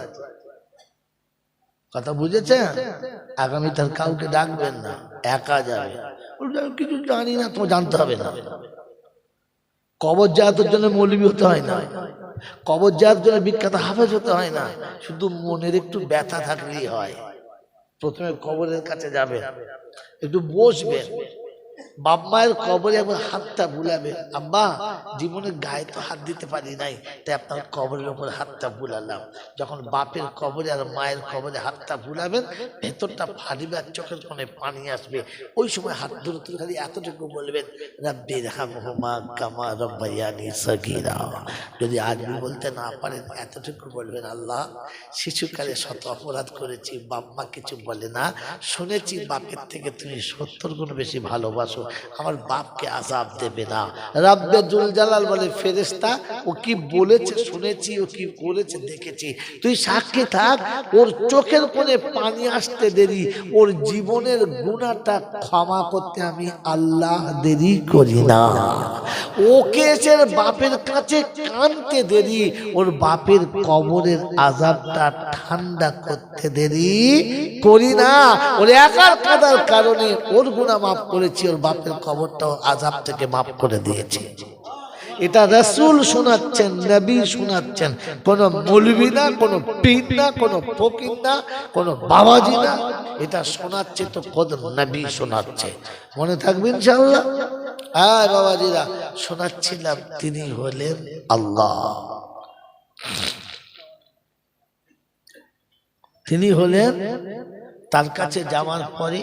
কথা বুঝেছেন? আগামীকাল কাউকে ডাকবেন না, একা যাবে। কিছু জানি না, তো জানতে হবে না। কবর জিয়ারতের জন্য মৌলবি হতে হয় না, কবর জিয়ারতের জন্য বিখ্যাত হাফেজ হতে হয় না। শুধু মনের একটু ব্যথা থাকলেই হয়। প্রথমে কবরের কাছে যাবে, একটু বসবে, বাপ মায়ের কবরে একবার হাতটা বুলাবে। আব্বা, জীবনে গায়ে তো হাত দিতে পারি নাই, তাই আপনার কবরের উপর হাতটা বুলালাম। যখন বাপের কবরে আর মায়ের কবরে হাতটা বুলাবেন, ভেতরটা ফাটিবে আর চোখের কোণে পানি আসবে। ওই সময় হাত ধরে তুলে খালি এতটুকু বলবেন, রাব্বির হামহুমা কামা রাব্বায়ানি সগীরা। যদি আরবি বলতে না পারেন, এতটুকু বলবেন, আল্লাহ, শিশুকালে শত অপরাধ করেছি, বাপ মা কিছু বলে না, শুনেছি বাপের থেকে তুমি 70 গুণ বেশি ভালোবাসো, আমার বাপকে আযাব দেবে না। রাব্বে জুল জালাল বলে, ফেরেশতা, ও কি বলেছে শুনেছি, ও কি করেছে দেখেছি, তুই সাক্ষী থাক। ওর চোখের কোণে পানি আসতে দেরি, ওর জীবনের গুনাহটা ক্ষমা করতে আমি আল্লাহ দেরি করি না। ওকে এসে বাপের কাছে কাঁদতে দেরি, ওর বাপের কবরের আযাবটা ঠান্ডা করতে দেরি করি না। ওর একার কাদার কারণে ওর গুনাহ মাফ করেছি, ওর বাপের কবরটাও আযাব থেকে মাফ করে দিয়েছি। এটা রাসূল শোনাচ্ছেন, নবী শোনাচ্ছেন, কোন মৌলবি না, কোন পীর না, কোন ফকির না, কোন বাবাজি না। এটা শোনাচ্ছে তো খোদ নবী শোনাচ্ছে। মনে থাকবে ইনশাআল্লাহ। হ্যাঁ বাবাজিরা, শোনাচ্ছিলাম, তিনি হলেন আল্লাহ। তিনি হলেন, তার কাছে যাওয়ার পরে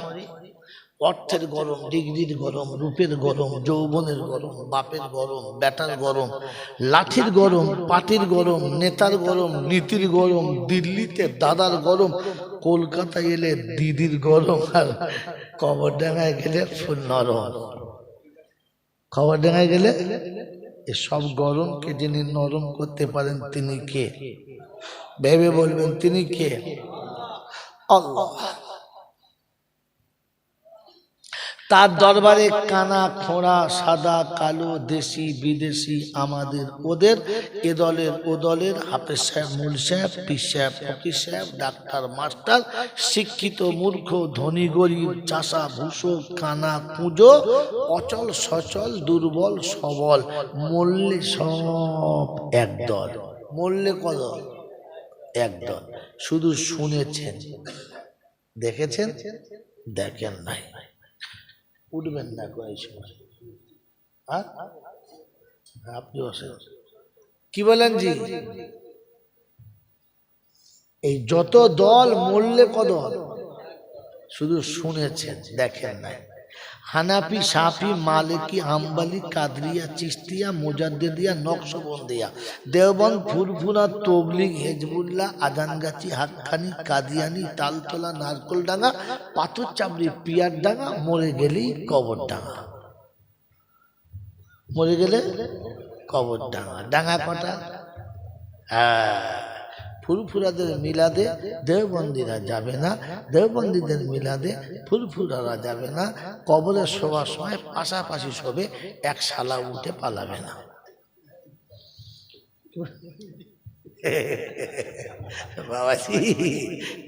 অর্থের গরম, ডিগ্রির গরম, রূপের গরম, যৌবনের গরম, বাপের গরম, বেটার গরম, লাঠির গরম, পাটির গরম, নেতার গরম, নীতির গরম, দিল্লিতে দাদার গরম, কলকাতায় এলে দিদির গরম, আর কবরডাঙ্গায় গেলে ফুল নরম। কবরডাঙ্গায় গেলে সব গরমকে যিনি নরম করতে পারেন, তিনি কে? ভেবে বলবেন, তিনি কে? আল্লাহ। তার দরবারে কানা খোঁড়া, সাদা কালো, দেশি বিদেশি, আমাদের ওদের, এ দলের ও দলের, হাফেজ সাহেব, মূল সাহেব, পীর সাহেব, ফকির সাহেব, ডাক্তার মাস্টার, শিক্ষিত মূর্খ, ধনী গরিব, চাষা ভুষো, কানা কুঁজো, অচল সচল, দুর্বল সবল, মল্লে সব একদল। মল্লে কত? একদল। শুধু শুনেছেন, দেখেছেন? দেখেন নাই। উঠবেন না এই সময়। আপনি কি বলেন জি? এই যত দল, মরলে কদল, শুধু শুনেছেন, দেখেন নাই। হানাফি, শাফি, মালিকি, হাম্বলি, কাদরিয়া, চিশতিয়া, মুজাদ্দিদিয়া, নকশবন্দিয়া, দেওবন্দ, ফুরফুরা, তবলিগ, হিজবুল্লাহ, আজানগাছি, হাক্কানি, কাদিয়ানি, তালতলা, নারকলডাঙ্গা, পাথর চাবড়ি, পিয়ারডাঙ্গা, মরে গেলেই কবরডাঙ্গা। মরে গেলে কবরডাঙ্গা। ডাঙ্গা কটা? ফুরফুরাদের মিলাদে দেওবন্দিরা যাবে না, দেওবন্দিদের মিলাদে ফুরফুরারা যাবে না। কবরে শোবার সময় পাশাপাশি শোবে, এক শালা উঠে পালাবে না। বাবাজি,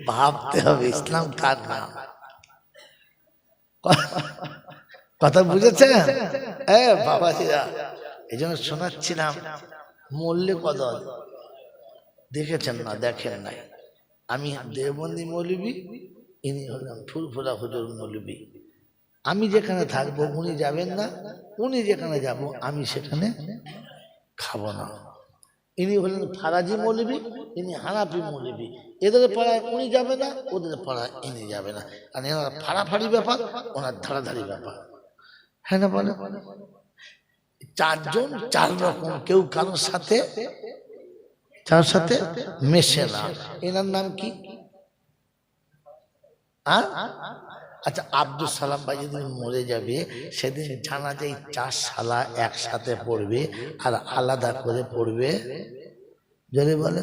ভাবতে হবে ইসলাম কার নাম। কথা বুঝেছেন? বাবাজিরা, এই জন্য শোনাচ্ছিলাম, মরলে কদল, দেখেছেন না? দেখেন নাই। আমি দেওবন্দি মৌলবি, ইনি হলেন ফুরফুরা হুজুর মৌলবি। আমি যেখানে থাকবো উনি যাবেন না, উনি যেখানে যাব আমি সেখানে খাবো না। ইনি হলেন ফারাজি মৌলবি, ইনি হানাফি মৌলবি। এদের পাড়ায় উনি যাবে না, ওদের পাড়ায় ইনি যাবে না। আর এনার ফাড়াফাড়ি ব্যাপার, ওনার ধারাধারি ব্যাপার। হ্যাঁ না বলে? চারজন চার রকম, কেউ কারোর সাথে, তার সাথে মেশে না। এনার নাম কি? আচ্ছা, আব্দুল সালাম ভাই যেদিন মরে যাবে, সেদিন জানাজায় 4 শালা একসাথে পড়বে আর আলাদা করে পড়বে। যদি বলে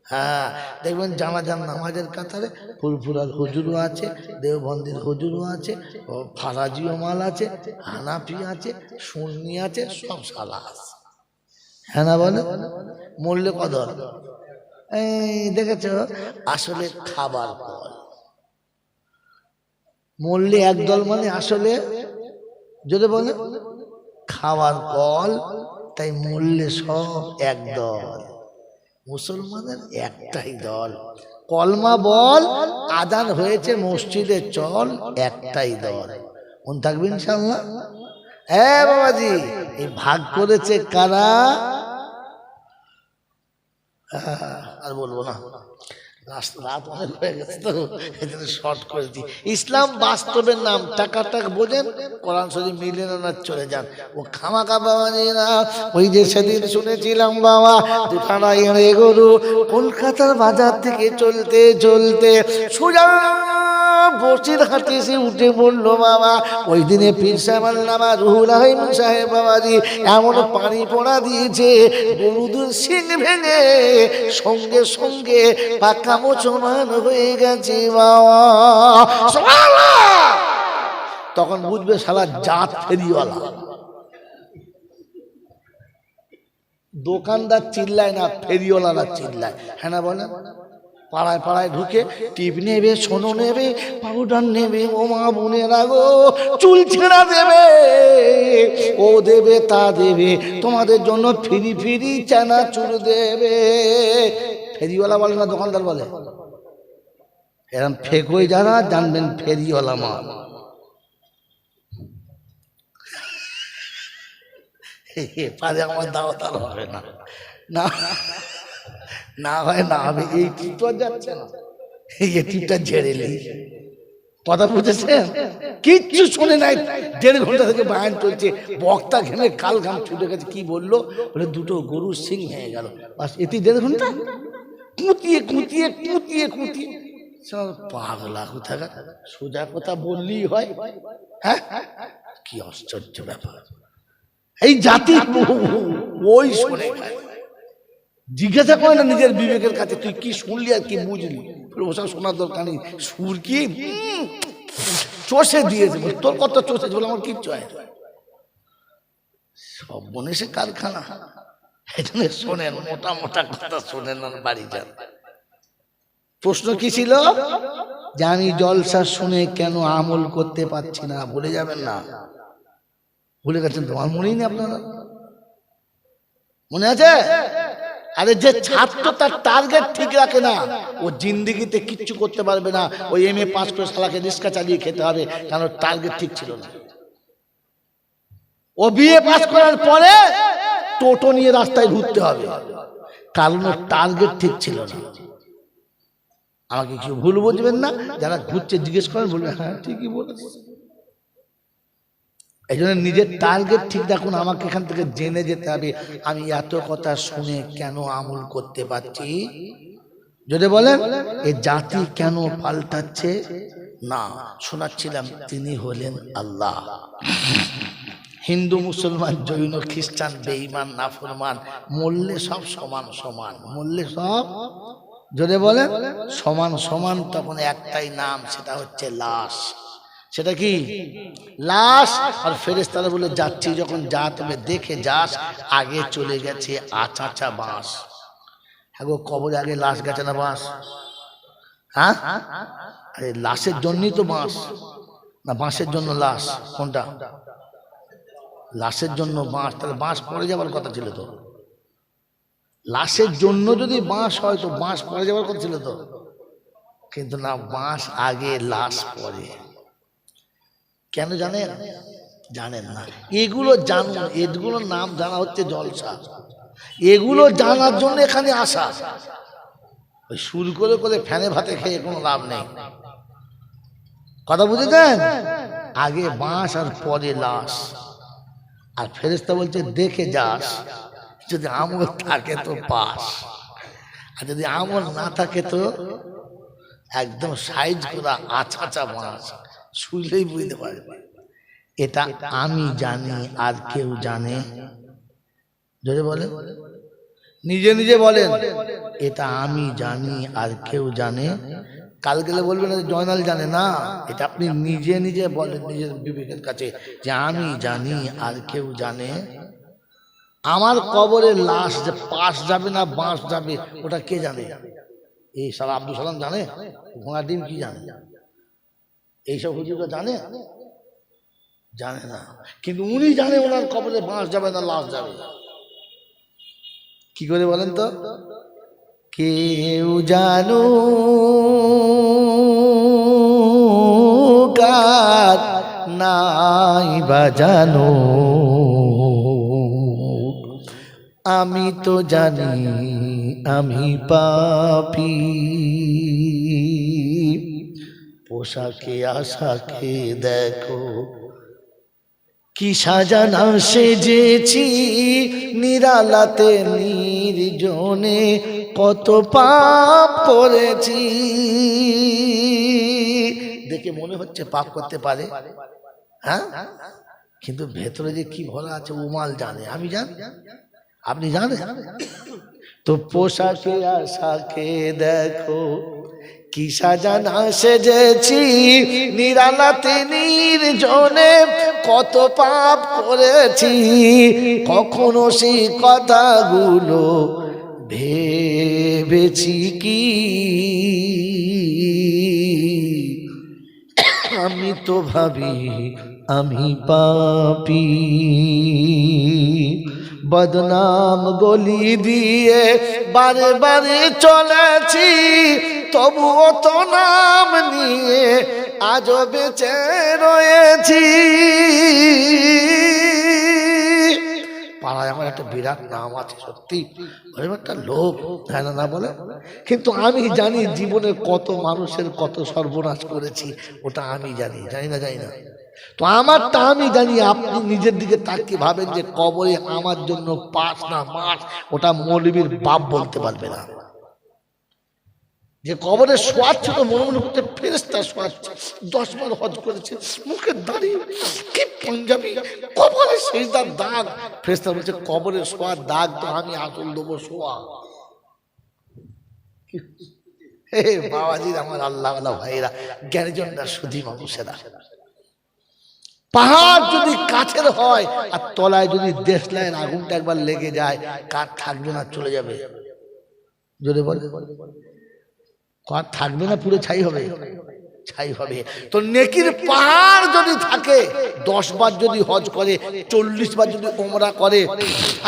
হ্যাঁ, দেখবেন জানাজার নামাজের কাতারে ফুরফুরার হুজুরও আছে, দেওবন্দির হুজুরও আছে, ফারাজিও মাল আছে, হানাফি আছে, সুন্নি আছে, সব সালা আছে। হ্যাঁ না বলে? মরলে কদর। এই দেখেছ, আসলে খাবার কল। মরলে একদল মানে আসলে যদি বলে খাবার কল, তাই মরলে সব একদল। মুসলমানের একটাই দল, কলমা বল, আজান হয়েছে মসজিদে চল, একটাই দল। মন থাকবে ইনশাআল্লাহ। বাবাজি, এই ভাগ করেছে কারা? আর বলবো না, রাত অনেক হয়ে গেছে তো এজন্য শর্ট করে দিই। ইসলাম বাস্তবের নাম, টাকাটাক বোঝেন, কোরআন শরীফ মিলে না চলে যান। ও খামাকা বাবাজিরা, ওই যে সেদিন শুনেছিলাম বাবা দুখানা এড়ে গরু কলকাতার বাজার থেকে চলতে চলতে সোজা বসিরহাটে এসে উঠে পড়লো বাবা। ওই দিনে পীর সাহেব আল্লামা রুহুল আমিন সাহেব বাবাজি এমন পানি পড়া দিয়েছে, গরুদের শিং ভেঙে সঙ্গে সঙ্গে পাকা মুসলমান হয়ে গেছে বাবা। তখন বুঝবে শালা জাত ফেরিওয়ালা। দোকানদার চিল্লায় না, ফেরিওয়ালারা চিল্লায়। হ্যাঁ না বলেন? পাড়ায় পাড়ায় ঢুকে টিপ নেবে, সোনো নেবে, পাউডার নেবে, ও মা বোনেরা গো, চুল ছেঁড়া দেবে, ও দেবে তা দেবে, তোমাদের জন্য ফিরি ফিরি চানাচুর দেবে। ফেরিওয়ালা বলে না, দোকানদার বলে। এরকম ফেকই যারা জানবেন ফেরিওয়ালা মাল। পারে আমার দাওয়াত আর হবে না, না না হয় না হবে। এই টিপটা যাচ্ছে না, এই টিপটা ঝেড়ে নেই। কথা বুঝেছেন? কিচ্ছু শুনে নাই, 1.5 ঘন্টা থেকে বায়ান চলছে, বক্তা ঘেমে কাল ঘাম ছুটে গেছে। কি বললো? বলে দুটো গরুর সিং হয়ে গেল, বাস। এটি 1.5 ঘন্টা কুতিয়ে কুতিয়ে কুতিয়ে কুতিয়ে পাগলা কোথাকার। সোজা কথা বললেই হয়। হ্যাঁ, কি আশ্চর্য ব্যাপার। এই জাতি ওই শুনে জিজ্ঞাসা করে না নিজের বিবেকের কাছে, তুই কি শুনলি আর কি বুঝলি? ওসব শোনার দরকার নেই। সুর কি চষে দিয়েছে, তোর কত চষেছে বলে আমার কিচ্ছু হয়। সব মনে সে কারখানা। এজন্য শোনেন, মোটা মোটা কথা শোনেন, বাড়ি যান। প্রশ্ন কি ছিল? যে আমি জলসা শুনে কেন আমল করতে পারছি না? ভুলে যাবেন না। ভুলে গেছেন? তোমার মনেই নেই আপনারা? মনে আছে? আরে যে ছাত্র তার টার্গেট ঠিক রাখে না, ও জিন্দেগিতে কিচ্ছু করতে পারবে না। ওই MA পাস করে শালাকে রিস্কা চালিয়ে খেতে হবে, কারণ টার্গেট ঠিক ছিল না। ও BA পাস করার পরে টোটো নিয়ে রাস্তায় ঘুরতে হবে, কারণ ওর টার্গেট ঠিক ছিল না। আমাকে কেউ ভুল বুঝবেন না, যারা ঘুরছে জিজ্ঞেস করেন, বলবে হ্যাঁ ঠিকই বলেছে। এই জন্য নিজের টার্গেট ঠিক রাখুন। আমাকে এখান থেকে জেনে যেতে হবে, আমি এত কথা শুনে কেন আমল করতে পারছি। যদি বলেন এই জাতি কেন পাল্টাচ্ছে না, শোনাচ্ছিলাম তিনি হলেন আল্লাহ। হিন্দু, মুসলমান, জৈন, খ্রিস্টান, বেঈমান, নাফরমান, মরলে সব সমান সমান। মরলে সব যদি বলেন সমান সমান, তখন একটাই নাম, সেটা হচ্ছে লাশ। সেটা কি? লাশ। আর ফেরেশতারা বলে যাচ্ছি যখন, যা তবে দেখে যাস, আগে চলে গেছে আচাচা বাঁশ। হ্যাঁ গো, কবরে আগে লাশ গেছে না বাঁশ? হ্যাঁ, আরে লাশের জন্যই তো বাঁশ, না বাঁশের জন্য লাশ? কোনটা? লাশের জন্য বাঁশ। তাহলে বাঁশ পড়ে যাবার কথা ছিল তো। লাশের জন্য যদি বাঁশ হয় তো বাঁশ পড়ে যাবার কথা ছিল তো, কিন্তু না, বাঁশ আগে, লাশ পরে। কেন জানেন? জানেন না? এগুলো জানুন, এগুলোর নাম জানা হচ্ছে জলসা। এগুলো জানার জন্য এখানে আসা। ওই শুরু করে করে ফ্যানে ভাতে খেয়ে কোনো লাভ নেই। কথা বুঝেছেন? আগে বাঁশ আর পরে লাশ। আর ফেরেশতা বলছে দেখে যাস, যদি আমল থাকে তো পাস, আর যদি আমল না থাকে তো একদম সাইজ করা আছাচা বাঁশ, শুইলেই বুঝতে পারবে। এটা আমি জানি, আর কেউ জানে? যদি বলেন, নিজে নিজে বলেন, এটা আমি জানি আর কেউ জানে? কাল গেলে বলবেন জয়নাল জানে না, এটা আপনি নিজে নিজে বলেন নিজের বিবেকের কাছে যে আমি জানি আর কেউ জানে? আমার কবরে লাশ যে পাশ যাবে না বাঁশ যাবে ওটা কে জানে? এই সালা আব্দুল সালাম জানে? ঘোড়া ডিম কি জানে? এইসব হুজুররা জানে? জানে না। কিন্তু উনি জানে ওনার কবরে বাঁশ যাবে না লাশ যাবে। কি করে বলেন তো? কেউ জানো কার নাই বাজানো, আমি তো জানি আমি পাপী, পোশাকে আশাকে দেখো কি সাজানা সেজেছি, নিরালাতে নির্জনে কত পাপ করেছি। দেখে মনে হচ্ছে পাপ করতে পারে, হ্যাঁ, কিন্তু ভেতরে যে কি ভরা আছে উমাল জানে, আমি জানি, আপনি জানেন? তো পোশাকে আশাকে দেখো কি সাজানা সেজেছি, নিরালাতে নির্জনে কত পাপ করেছি, কখনো সেই কথাগুলো ভেবেছি কি? আমি তো ভাবি আমি পাপী, বদনাম গলি দিয়ে বারে বারে চলেছি, তবুও তো নাম নিয়ে আজও বেঁচে রয়েছি। পাড়ায় আমার একটা বিরাট নাম আছে, সত্যি একটা লোক, হ্যাঁ না বলে, কিন্তু আমি জানি জীবনে কত মানুষের কত সর্বনাশ করেছি, ওটা আমি জানি, জানি না জানি না। তো আমারটা আমি জানি, আপনি নিজের দিকে তাকিয়ে ভাবেন যে কবরে আমার জন্য পাঁচ না মাস, ওটা মৌলবীর বাপ বলতে পারবে না। যে কবরে শোয়াচ্ছে তো মনে মনে করতে ফেরেশতা শোয়াচ্ছে, 10 বার হজ করেছে, মুখে দাঁড়িয়ে কি পাঞ্জাবি, কবরে সেজদার দাগ, ফেরেশতা বলছে কবরে শোয়ার দাগ তো আমি আসল দেবো শোয়া। হে বাবাজির আমার আল্লাহওয়ালা ভাইরা, জ্ঞানীজনরা সুধী মানুষেরা, পাহাড় যদি কাঠের হয় আর তলায় যদি দেশলাইয়ের আগুনটা একবার লেগে যায়, কাঠ থাকবে না, চলে যাবে। জোরে বলে, কাঠ থাকবে না, পুরো ছাই হবে, ছাই হবে। তো নেকির পাহাড় যদি থাকে, 10 বার যদি হজ করে, 40 বার যদি ওমরা করে,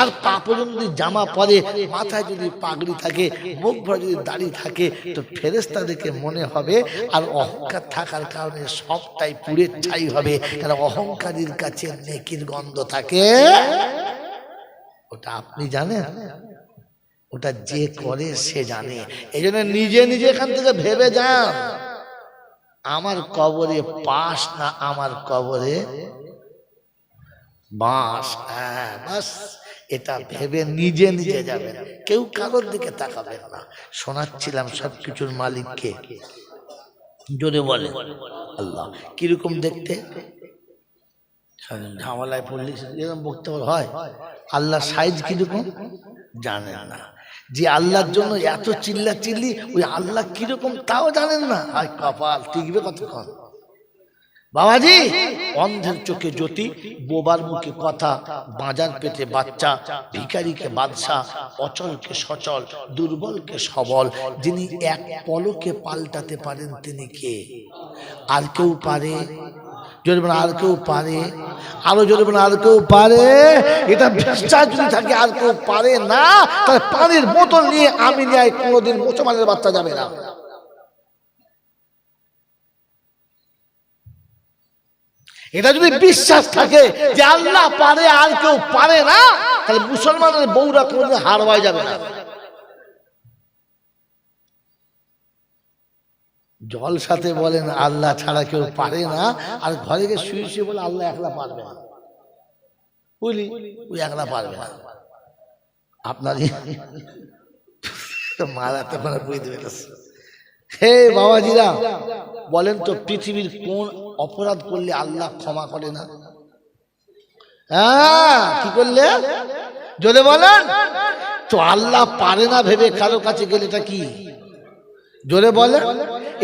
আর পাপে যদি জামা পরে, মাথায় যদি পাগড়ি থাকে, মুখ ভরা যদি দাড়ি থাকে, তো ফেরেশতাদেরকে মনে হবে আর অহংকার থাকার কারণে সবটাই পুড়ে ছাই হবে। কারণ অহংকারীর কাছে নেকির গন্ধ থাকে, ওটা আপনি জানেন, ওটা যে করে সে জানে। এই জন্য নিজে নিজে এখান থেকে ভেবে যান, আমার কবরে পাশ না আমার কবরে বাঁশ। হ্যাঁ, বাস এটা ভেবে নিজে নিজে যাবেন, কেউ কারোর দিকে তাকাবেন না। শোনাচ্ছিলাম সবকিছুর মালিককে, জোরে বলে আল্লাহ। কিরকম দেখতে? ঝামেলায় পড়লে এরকম বক্তব্য হয়। আল্লাহ সাইজ কিরকম জানেন না, যে আল্লাহর জন্য এত চিল্লা চিল্লি, ওই আল্লাহ কিরকম তাও জানেন না। হায় কপাল, টিকবে কতক্ষণ? বাবাজি, অন্ধের চোখে জ্যোতি, বোবার মুখে কথা, বাজার পেটে বাচ্চা, ভিখারিকে বাদশা, অচলকে সচল, দুর্বলকে সবল, যিনি এক পলকে পাল্টাতে পারেন তিনি কে? আর কেউ পারে? জোরে বলেন, আর কেউ পারে? আরো জোরে বলেন, আর কেউ পারে? এটা বিশ্বাস যদি থাকে আর কেউ পারে না, তাহলে পানির বোতল নিয়ে আমি নিয়ে কোনোদিন মুসলমানের বাচ্চা যাবে না। এটা যদি বিশ্বাস থাকে যে আল্লাহ পারে আর কেউ পারে না, তাহলে মুসলমানের বউরা কোনোদিন হার হয়ে যাবে না। জল সাথে বলেন আল্লাহ ছাড়া কেউ পারে না, আর ঘরে গিয়ে শুয়ে শুয়ে বলে আল্লাহ একলা পারবে না, বুঝলি, ওই একলা পারবে না। আপনার মারা তো মানে বুঝতে পেরেছে। হে বাবাজিরা, বলেন তো পৃথিবীর কোন অপরাধ করলে আল্লাহ ক্ষমা করে না? হ্যাঁ, কি করলে? জোরে বলেন। তো আল্লাহ পারে না ভেবে কারো কাছে গেলে এটা কি? জোরে বলে।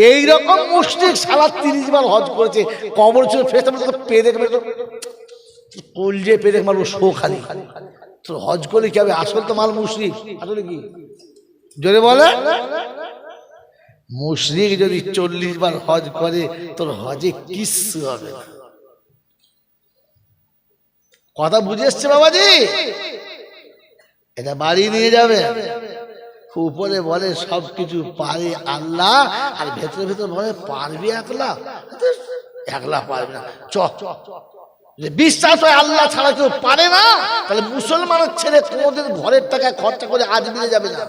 এইরকম মুশরিক সারা 30 বার হজ করেছে, কবর ছিল ফেরেশতা পেরেক মেরে কলজে পেরেক মারবো শো খালি। তো হজ করলে কি হবে? আসল তো মাল মুশরিক, আসলে কি? জোরে বলে। মুশরিক যদি 40 বার হজ করে তোর হজে কিচ্ছু হবে না। কথা বুঝে এসছে বাবাজি? এটা বাড়ি নিয়ে যাবে। উপরে বলে সবকিছু পারে আল্লাহ, আর ভেতরে ভেতরে বলে পারবি একলা? একলা পারবি না। চ বিশ্বাস হয় আল্লাহ ছাড়া কেউ পারে না, তাহলে মুসলমানের ছেলে কোনোদিন ঘরের টাকা খরচা করে আজমিরে যাবে না।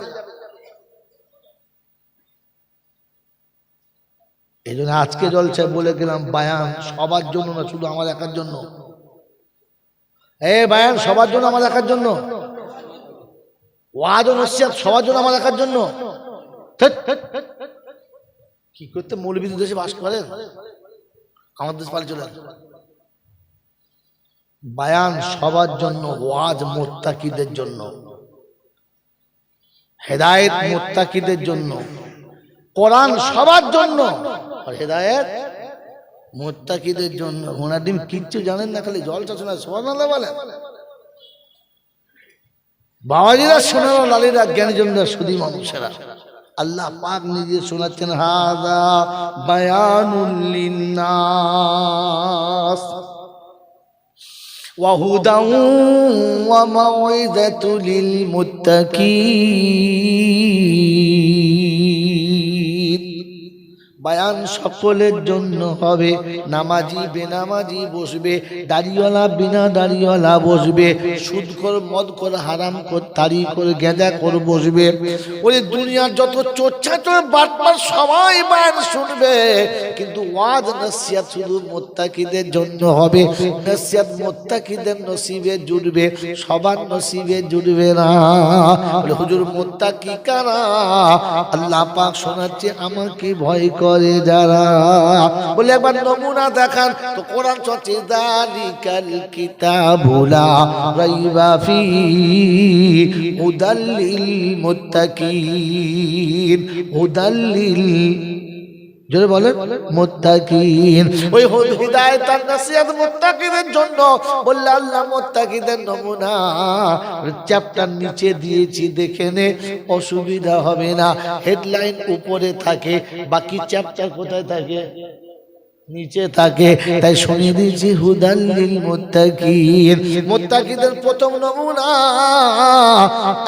এই জন্য আজকে জলছে বলে গেলাম, বায়ান সবার জন্য না, শুধু আমার একার জন্য। বায়ান সবার জন্য, আমার একার জন্য। ওয়াজ ও নসিহত সবার জন্য, আমার একার জন্য। কি করতে মৌলবী দেশে বাস করেন? আমার দেশ পালে চলে। বায়ান সবার জন্য, ওয়াজ মুত্তাকিদের জন্য, হেদায়েত মুত্তাকিদের জন্য, কোরআন সবার জন্য, আর হেদায়েত মুত্তাকিদের জন্য। ওনার দিন কিচ্ছু জানেন না, খালি জলসা শোনা। সুবহানাল্লাহ বলেন। বাবাজিরা শোনালো, লালীরা জ্ঞানীজনরা, সুধী মানুষেরা, আল্লাহ পাক নিজে শোনাচ্ছেন, হাযা বায়ানুল লিন্নাস ওয়া হুদাউ ওয়া মাউইযাতুল লিল মুত্তাকিন। বায়ান সকলের জন্য হবে। নামাজি বেনামাজি বসবে, দাড়িওয়ালা বিনা দাড়িওয়ালা বসবে, সুদখোর মদখোর হারামখোর তারিখখোর গেঁজাখোর বসবে। ওই দুনিয়ার যত চোরচাচোর বাটপার সবাই বায়ান শুনবে, কিন্তু ওয়াজ নসিহত শুধু মুত্তাকিদের জন্য হবে। নসিহত মুত্তাকিদের নসিবে জুড়বে, সবার নসিবে জুড়বে না। বলে হুজুর মুত্তাকি কারা? আল্লাহ পাক শোনাচ্ছে, আমাকে ভয় করে যারা। বলে একবার নমুনা দেখান তো। কোরআন চলছে, যালিকাল কিতাবু লা রাইবা ফীহি হুদাল লিল মুত্তাকিন। হুদাল লিল, জোরে বলেন, মুত্তাকিন। ওই হিদায়াত আর নসিহত মুত্তাকিদের জন্য। বললে আল্লাহ মুত্তাকিদের নমুনা চ্যাপ্টার নিচে দিয়েছি, দেখে নে, অসুবিধা হবে না। হেডলাইন উপরে থাকে, বাকি চ্যাপ্টার কোথায় থাকে? নিচে থাকে। তাই শুনিয়ে দিয়েছি, হুদাল লিল মুত্তাকিন। মুত্তাকিদের প্রথম নমুনা,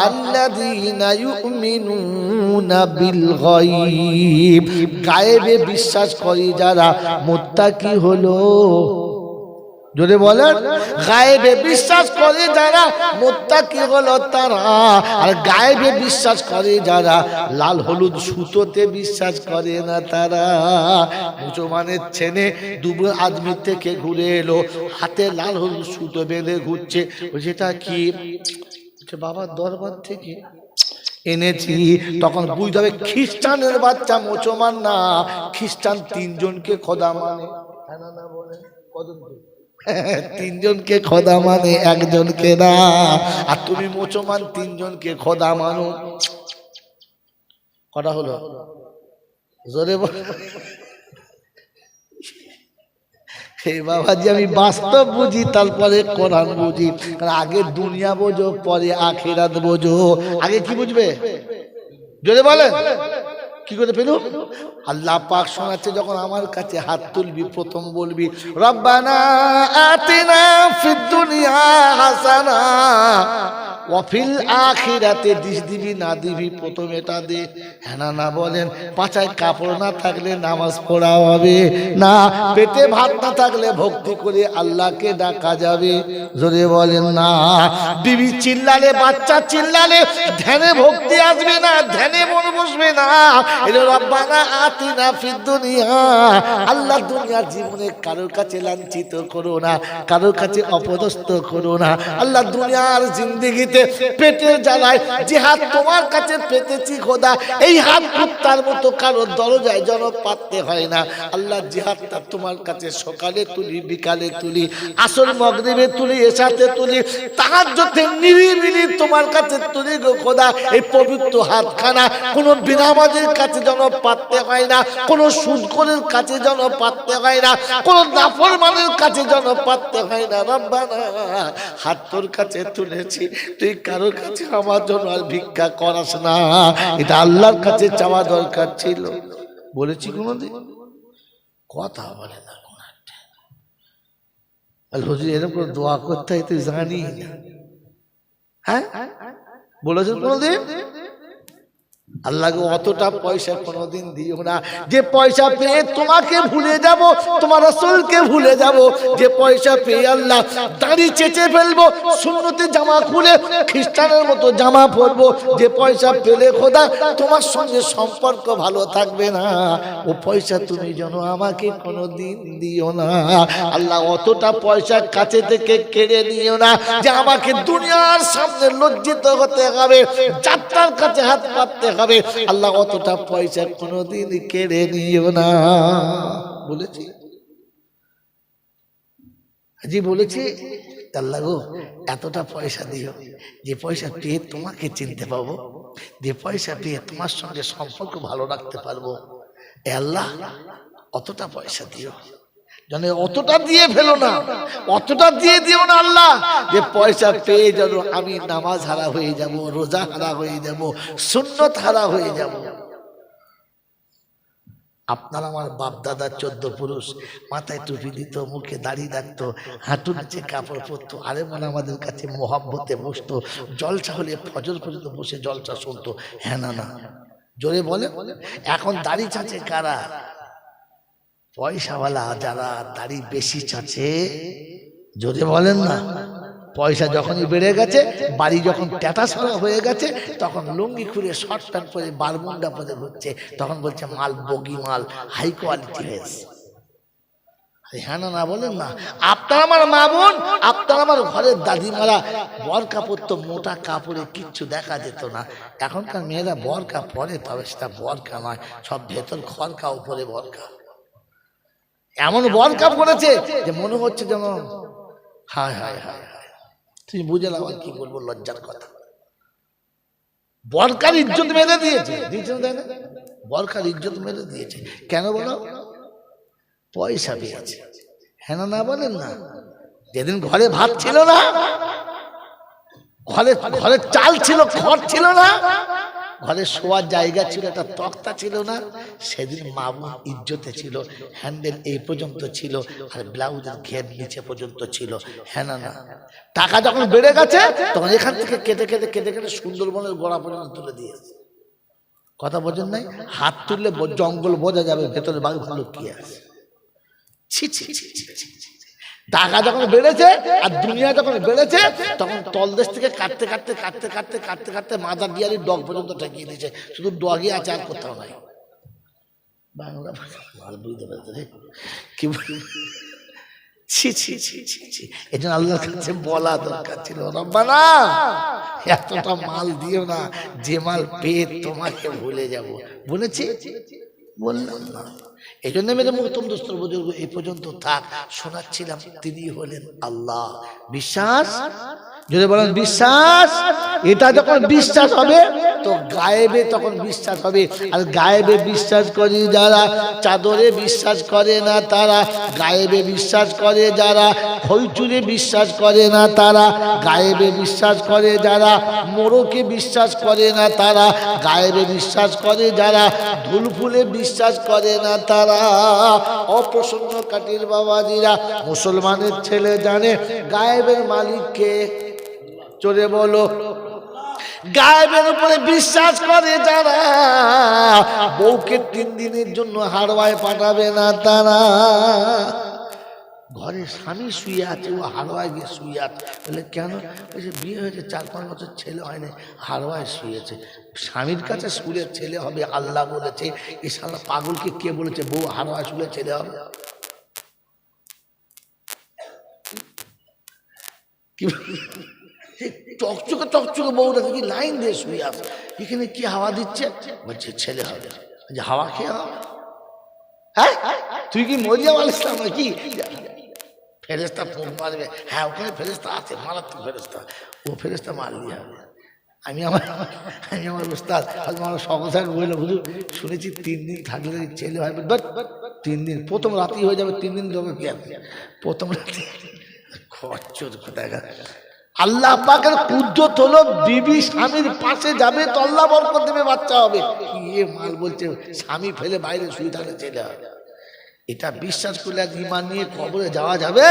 আল্লাযীনা ইউমিনুনা বিল গায়ব। গায়েবে বিশ্বাস করে যারা, মুত্তাকি হলো। যদি বলেন, গায়েবে বিশ্বাস করে যারা, মুত্তাকি হলো তারা। আর গায়েবে বিশ্বাস করে যারা, লাল হলুদ সুতোতে বিশ্বাস করে না তারা। মুসলমানের ছেলে দুবুর আজমির থেকে ঘুরে এলো, হাতে লাল হলুদ সুতো বেঁধে ঘুরছে। যেটা কি? বাবার দরবার থেকে এনেছি। তখন বুঝতে হবে খ্রিস্টানের বাচ্চা, মুসলমান না। খ্রিস্টান 3 জনকে খোদা মানে, না বলে কতজন? 3 জনকে খোদা মানে, 1 জনকে না। আর তুমি মুসলমান 3 জনকে খোদা মানো। কটা হলো? জোরে বল। হে বাবাজি, আমি বাস্তব বুঝি, তারপরে কোরআন বুঝি। আগে দুনিয়া বোঝো, পরে আখিরাত বোঝো। আগে কি বুঝবে? জোরে বলেন। কি করে পেল? আল্লাহ পাক শোনাচ্ছে, যখন আমার কাছে হাত তুলবি, প্রথম বলবি রব্বানা আতিনা ফিদ দুনিয়া হাসানা ওয়া ফিল আখিরাতে। দিস দিবি না দিবি, প্রথম এটা দে। হ্যাঁ না বলেন। পাছায় কাপড় না থাকলে নামাজ পড়া হবে না। পেটে ভাত না থাকলে ভক্তি করে আল্লাহকে ডাকা যাবে। জোরে বলেন না। বিবি চিল্লালে, বাচ্চা চিল্লালে ধ্যানে ভক্তি আসবে না, ধ্যানে মন বসবে না। এটা রব্বানা আতিনা ফিদ দুনিয়া। আল্লাহ দুনিয়ার জীবনে কারোর কাছে লাঞ্ছিত করো না, কারোর কাছে অপদস্থ করো না। আল্লাহ দুনিয়ার জিন্দেগিতে দিতে পেটের জ্বালায় যে হাত তোমার কাছে পেতেছি খোদা, এই হাত কুত্তার মতো কারো দরজায় যেন পাততে হয় না। আল্লাহ যে হাতটা তোমার কাছে সকালে তুলি, বিকালে তুলি, আসর মাগরিবে তুলি, এশাতে তুলি, তাহাজ্জুদে নিরিবিলি তোমার কাছে তুলি গো খোদা, এই পবিত্র হাতখানা কোনো বিনামাজির কাছে যেন পাততে হয় না, কোনো সুদখোরের কাছে যেন পাততে হয় না, কোনো নাফরমানের কাছে যেন পাততে হয় না। রব্বানা, হাত তোর কাছে তুলেছি, তুই কারোর কাছে আমার জন্য আর ভিক্ষা করাস না, এটা আল্লাহর কাছে চাওয়া দরকার ছিল। বলেছি কোনোদিন? কথা বলে না কোন একটা। হুজুর এরকম করে দোয়া করতে হয় তুই জানি না? হ্যাঁ বলেছেন কোনোদিন? আল্লাহকে অতটা পয়সা কোনোদিন দিও না যে পয়সা পেয়ে তোমাকে ভুলে যাব, তোমার রাসূলকে ভুলে যাব। যে পয়সা পেয়ে আল্লাহ দাড়ি চেঁচে ফেলবো, সুন্নতে জামা খুলে খ্রিস্টানের মতো জামা পরবো, যে পয়সা পেলে খোদা তোমার সঙ্গে সম্পর্ক ভালো থাকবে না, ও পয়সা তুমি যেন আমাকে কোনোদিন দিও না। আল্লাহ অতটা পয়সা কাছে থেকে কেড়ে নিও না যে আমাকে দুনিয়ার সামনে লজ্জিত হতে হবে, যাত্রার কাছে হাত পাততে হবে। আল্লাহ অতটা পয়সা কোনোদিন কেড়ে নিও না। বলেছি জি, বলেছি আল্লাহ গো এতটা পয়সা দিও যে পয়সা পেয়ে তোমাকে চিনতে পাবো, যে পয়সা পেয়ে তোমার সঙ্গে সম্পর্ক ভালো রাখতে পারবো। এ আল্লাহ অতটা পয়সা দিও, জানে অতটা দিয়ে ফেলো না, অতটা দিয়ে দিও না আল্লাহ যে পয়সা পেয়ে যেন আমি নামাজ হারা হয়ে যাব, রোজা হারা হয়ে যাব, সুন্নত হারা হয়ে যাব। আপনার আমার বাপ দাদা 14 পুরুষ মাথায় টুপি দিত, মুখে দাড়ি রাখতো, হাঁটু নিচে কাপড় পরতো, আরে মনে আমাদের কাছে মোহাব্বতে বসতো, জলসা হলে ফজর পর্যন্ত বসে জলসা শুনতো। হ্যাঁ না না জোরে বলে। এখন দাড়ি চাচে কারা? পয়সাওয়ালা যারা দাড়ি বেশি চাচে। জোরে বলেন না। পয়সা যখনই বেড়ে গেছে, বাড়ি যখন ট্যাটাসরা হয়ে গেছে, তখন লুঙ্গি খুলে শর্ট প্যান্ট পরে বারমুন্ডা পরে ঘুরছে, তখন বলছে মাল বগি মাল, হাই কোয়ালিটি হয়েছে। হ্যাঁ না না বলেন না। আপনার আমার মা বোন, আপনার আমার ঘরের দাদিমারা বরকা পরতো, মোটা কাপড়ে কিচ্ছু দেখা যেত না। এখনকার মেয়েরা বরকা পরে, তবে সেটা বরকা নয়, সব ভেতর খরকা, উপরে বরকা। এমন বরকা পড়েছে যে মনে হচ্ছে যেন হায় হায় হায় হায়, তুমি বুঝলাম আর কি বলবো, লজ্জার কথা। বরকার ইজ্জত মেরে দিয়েছে, বরকার ইজ্জত মেরে দিয়েছে। কেন বলো? পয়সা পেয়েছে। হ্যাঁ না বলেন না। যেদিন ঘরে ভাত ছিল না, ঘরে ঘরে চাল ছিল, খড় ছিল না, ঘরে শোয়ার জায়গা ছিল, একটা তক্তা ছিল না, সেদিন মা বোন ইজ্জতে ছিল। হ্যান্ডেল এই পর্যন্ত ছিল, আর ব্লাউজের ঘের নিচে পর্যন্ত ছিল। হ্যাঁ না না। টাকা যখন বেড়ে গেছে, তখন এখান থেকে কেটে কেটে কেটে কেটে সুন্দরবনের গোড়া পর্যন্ত তুলে দিয়েছে। কথা বোঝেন নাই? হাত তুললে জঙ্গল বোঝা যাবে, ভেতরে বাঘ ভালো কি আছে। ছি ছি ছি ছি ছি। টাকা যখন বেড়েছে আর দুনিয়া যখন বেড়েছে, তখন তলদেশ থেকে কাটতে কাটতে কাটতে কাটতে কাটতে কাটতে মাদার ডিয়ারির ডগ পর্যন্ত ঠেকিয়ে দিয়েছে। শুধু ডগই আছে, আর কোথাও নাই। বাংলা ভালো বুঝতে পারছে রে কি। ছি ছি ছি ছি ছি। এই জন্য আল্লাহর কাছে বলা দরকার ছিল, রব্বানা এতটা মাল দিও না যে মাল পেয়ে তোমাকে ভুলে যাব। বলেছি? বললাম না। এই জন্য মেরে মুহতম দোস্তর বুজুর্গ এই পর্যন্ত থাক শোনাচ্ছিলাম। তিনি হলেন আল্লাহ। বিশ্বাস যদি বলেন বিশ্বাস, এটা যখন বিশ্বাস হবে তো গায়েবে তখন বিশ্বাস হবে। আর গায়েবে বিশ্বাস করে যারা, চাদরে বিশ্বাস করে না তারা, গায়েবে বিশ্বাস করে যারা, খৈচুরে বিশ্বাস করে না তারা, গায়েবে বিশ্বাস করে যারা, মোড়কে বিশ্বাস করে না তারা, গায়েবে বিশ্বাস করে যারা, ধুলফুলে বিশ্বাস করে না তারা। অপ্রসন্ন কাটির বাবাজিরা, মুসলমানের ছেলে জানে গায়েবের মালিককে। চলে বলো, গায়েবের উপরে বিশ্বাস করে যারা, বউকে 3 দিনের জন্য হারওয়ায় পাঠাবে না তারা। ঘরে স্বামী শুয়ে আছে, ও হারওয়ায় গিয়ে শুয়ে আছে। বলে কেন? বলছে বিয়ে হয়েছে 4-5 বছর, ছেলে হয়নি, হারওয়ায় শুয়েছে। স্বামীর কাছে শুলে ছেলে হবে আল্লাহ বলেছে, এ শালা পাগলকে কে বলেছে বউ হারওয়ায় শুলে ছেলে হবে? কি চকচকে চকচকে বউটা কি লাইন দিয়ে শুয়ে আছে, এখানে কি হাওয়া দিচ্ছে? বলছে ছেলে হবে। যে হাওয়া খেয়ে হবে? হ্যাঁ, তুই কি মরিয়াম আলাইহিস সালাম নাকি? ফেরেস্তা ফোন মারবে, হ্যাঁ ওখানে ফেরেস্তা আছে, মারাত্মক ফেরেস্তা, ও ফেরেস্তা মারলি হবে। আমি আমার উস্তাদ আমার সকল বললো, হুজুর শুনেছি 3 দিন থাকলে ছেলে হয়। 3 দিন, প্রথম রাতি হয়ে যাবে, 3 দিন তোকে কি আছে? প্রথম রাতি খরচর কোথায়। আল্লাহ পাকের কুদরত হলো বিবি স্বামীর পাশে যাবে তো আল্লাহ বরকত দেবে, বাচ্চা হবে। কি মাল বলছে, স্বামী ফেলে বাইরে শুয়ে থাকলে ছেলে হবে। এটা বিশ্বাস করলে আর ঈমান নিয়ে কবরে যাওয়া যাবে?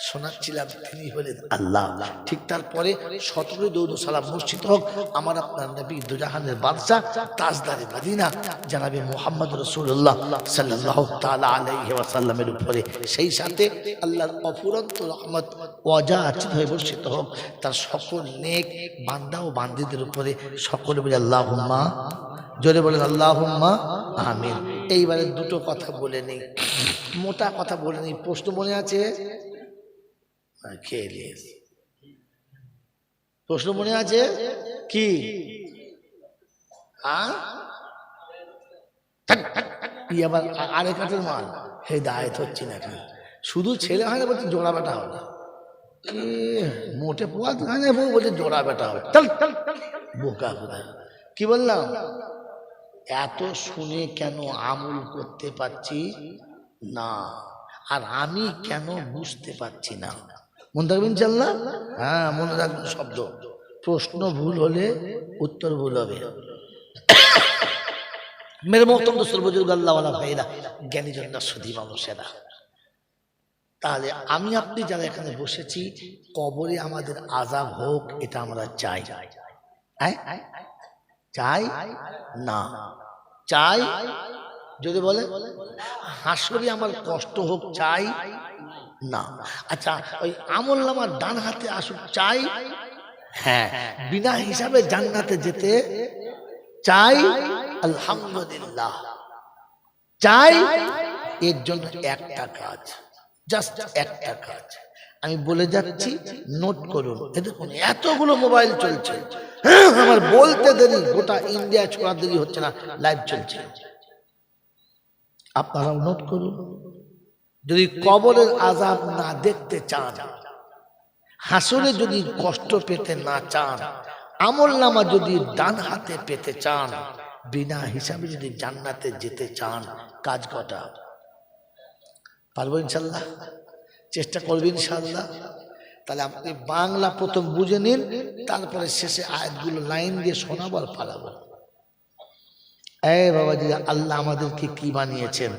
শোনাচ্ছিলাম তিনি হলেন আল্লাহ। ঠিক তারপরে 17 দরুদ ও সালাম মসজিদ হোক আমার আপনার নবী দুজাহানের বাদশা তাজদারে মদিনা জনাবে মুহাম্মদ রাসূলুল্লাহ সাল্লাল্লাহু তাআলা আলাইহি ওয়াসাল্লামের উপরে, সেই সাথে আল্লাহর অফুরন্ত রহমত ওয়াজাচিত হয়ে বর্ষিত হোক তার সকল নেক বান্দা ও বান্দীদের উপরে। সকলে বলে আল্লাহুম্মা, জোরে বলেন আল্লাহুম্মা আমিন। এইবারে দুটো কথা বলে নেই, মোটা কথা বলে নেই। প্রশ্ন মনে আছে? প্রশ্ন মনে আছে কি? আবার আরেক হাতের মাল হেদায়েত হচ্ছে নাকি? শুধু ছেলে হয় না, বলছে জোড়া বেটা হবে। মোটে পোয়া বলছে জোড়া বেটা হবে। বোকা কোথায়? কি বললাম? এত শুনে কেন আমল করতে পারছি না, আর আমি কেন বুঝতে পারছি না? মনে রাখবেন ইনশাআল্লাহ। হ্যাঁ মনে রাখবেন শব্দ। প্রশ্ন ভুল হলে উত্তর ভুল হবে। মেরে মোহতরম দোস্ত বুজুর্গ আল্লাহওয়ালা ভাইরা, জ্ঞানীজন সুধী মানুষেরা, তাহলে আমি আপনি যারা এখানে বসেছি, কবরে আমাদের আযাব হোক এটা আমরা চাই? চাই না? চাই? যদি বলে হাসরে আমার কষ্ট হোক চাই না? আচ্ছা ওই আমলনামার ডান হাতে আসুক চাই? হ্যাঁ। বিনা হিসাবে জান্নাতে যেতে চাই? আলহামদুলিল্লাহ চাই। এর জন্য একটা কাজ, জাস্ট একটা কাজ আমি বলে যাচ্ছি, নোট করুন। দেখুন এতগুলো মোবাইল চলছে, আমার বলতে দেরি, গোটা ইন্ডিয়া ছোড়া দেরি হচ্ছে না, লাইভ চলছে। আপনারা নোট করুন। যদি কবরের আযাব না দেখতে চান, হাসরে যদি কষ্ট পেতে না চান, আমলনামা যদি ডান হাতে পেতে চান, বিনা হিসাবে যদি জান্নাতে যেতে চান, কাজ কটা? পারবো ইনশাল্লাহ? চেষ্টা করবেন ইনশাল্লাহ? তাহলে আপনি বাংলা প্রথম বুঝে নিন, তারপরে শেষে আয়াতগুলো লাইন দিয়ে শোনাবো আর পালাবো। এই বাবাজি, আল্লাহ আমাদেরকে কি বানিয়েছেন?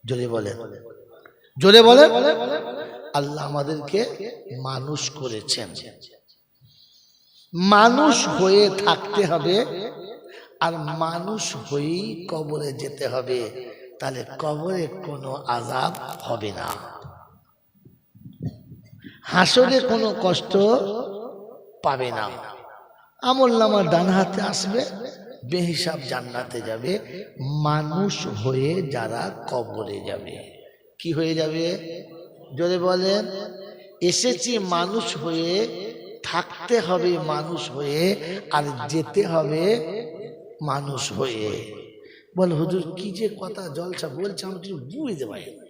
জোরে বলেন, জোরে বলেন। আল্লাহ আমাদেরকে মানুষ করেছেন। মানুষ হয়ে থাকতে হবে, আর মানুষ হয়েই কবরে যেতে হবে। তাহলে কবরে কোনো আযাব হবে না, হাসরে কোনো কষ্ট পাবে না। আমলনামা ডান হাতে আসবে, বেহিসাব জান্নাতে যাবে। মানুষ হয়ে যারা কবরে যাবে, কি হয়ে যাবে? যদি বলেন এসেছি মানুষ হয়ে, থাকতে হবে মানুষ হয়ে, আর যেতে হবে মানুষ হয়ে। বল হুজুর কি যে কথা জলসা বলছে, আমি কিছু বুঝতে পারি না।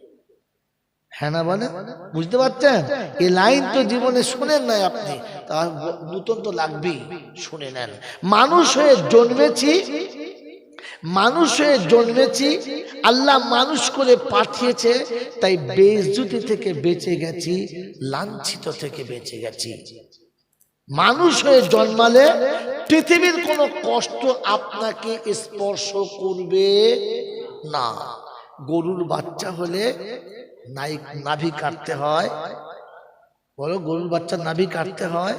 হ্যাঁ না বলে, বুঝতে পারছেন? এই লাইন তো জীবনে শুনেন নাই আপনি, তার নতুন তো লাগবেই, শুনে নেন। মানুষ হয়ে জন্মেছি, মানুষ হয়ে জন্মেছি, আল্লাহ মানুষ করে পাঠিয়েছে, তাই বেইজ্জতি থেকে বেঁচে গেছি, লাঞ্ছিত থেকে বেঁচে গেছি। মানুষ হয়ে জন্মালে পৃথিবীর কোনো কষ্ট আপনাকে স্পর্শ করবে না। গরুর বাচ্চা হলে নাভি কাটতে হয়, বলো গরুর বাচ্চা নাভি কাটতে হয়?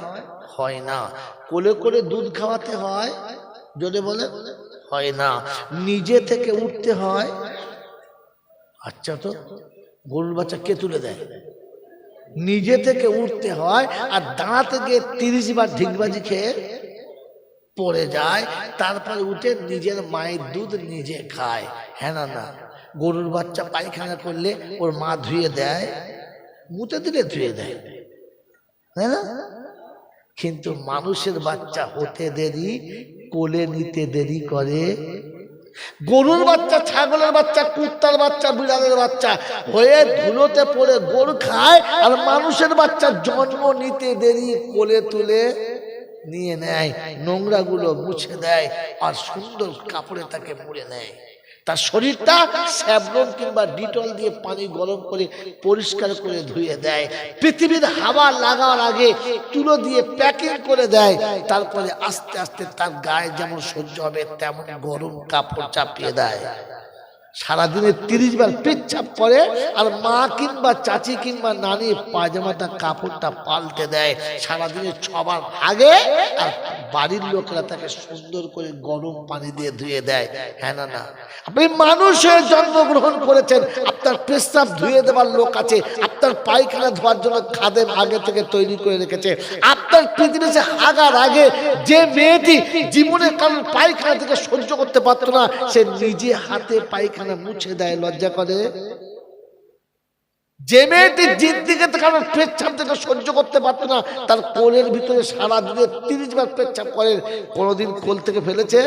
হয় না। কোলে করে দুধ খাওয়াতে হয়? যদি বলে হয় না। নিজে থেকে উঠতে হয়? আচ্ছা, তো গরুর বাচ্চা কে তুলে দেয়? নিজে থেকে উঠতে হয়, আর দাঁড়াতে গিয়ে 30 বার ঢিকবাজি খেয়ে পড়ে যায়, তারপরে উঠে নিজের মায়ের দুধ নিজে খায়। হ্যাঁ না? না। গরুর বাচ্চা পায়খানা করলে ওর মা ধুয়ে দেয়? মুতে দিলে ধুয়ে দেয়। তাই না? কিন্তু মানুষের বাচ্চা হতে দেরি, কোলে নিতে দেরি করে। গরুর বাচ্চা, ছাগলের বাচ্চা, কুত্তার বাচ্চা, বিড়ালের বাচ্চা হয়ে ধুলোতে পড়ে গরু খায়, আর মানুষের বাচ্চা জন্ম নিতে দেরি, কোলে তুলে নিয়ে নেয়, নোংরা গুলো মুছে দেয়, আর সুন্দর কাপড়ে তাকে মুড়ে নেয়। তার শরীরটা স্যাভলন কিংবা ডিটল দিয়ে পানি গরম করে পরিষ্কার করে ধুয়ে দেয়, পৃথিবীর হাওয়া লাগার আগে তুলো দিয়ে প্যাকিং করে দেয়, তারপরে আস্তে আস্তে তার গায়ে যেমন সহ্য হবে তেমন গরম কাপড় চাপিয়ে দেয়। সারাদিনে 30 বার পেচ্ছাপ করে, আর মা কিংবা চাচি কিংবা নানি পায়জামাটা কাপড়টা পাল্টে দেয় সারাদিনে 6 বার আগে, আর বাড়ির লোকেরা তাকে সুন্দর করে গরম পানি দিয়ে ধুয়ে দেয়। হ্যাঁ না? আপনি মানুষ হয়ে জন্মগ্রহণ করেছেন, আপনার পেশাব ধুয়ে দেওয়ার লোক আছে, আপনার পায়খানা ধোয়ার জন্য খাদেম আগে থেকে তৈরি করে রেখেছে। আপনার পৃথিবীতে আগার আগে যে মেয়েটি জীবনে কারণ পায়খানা থেকে সহ্য করতে পারতো না, সে নিজে হাতে পায়খানা মুছে দেয়, লজ্জা করে? যে মেয়েটি জিদ্দিকে কারণ পেচ্ছাপ থেকে সহ্য করতে পারতো না, তার কোলের ভিতরে সারাদিনে 30 বার পেচ্ছাপ করে, কোনোদিন কোল থেকে ফেলেছে?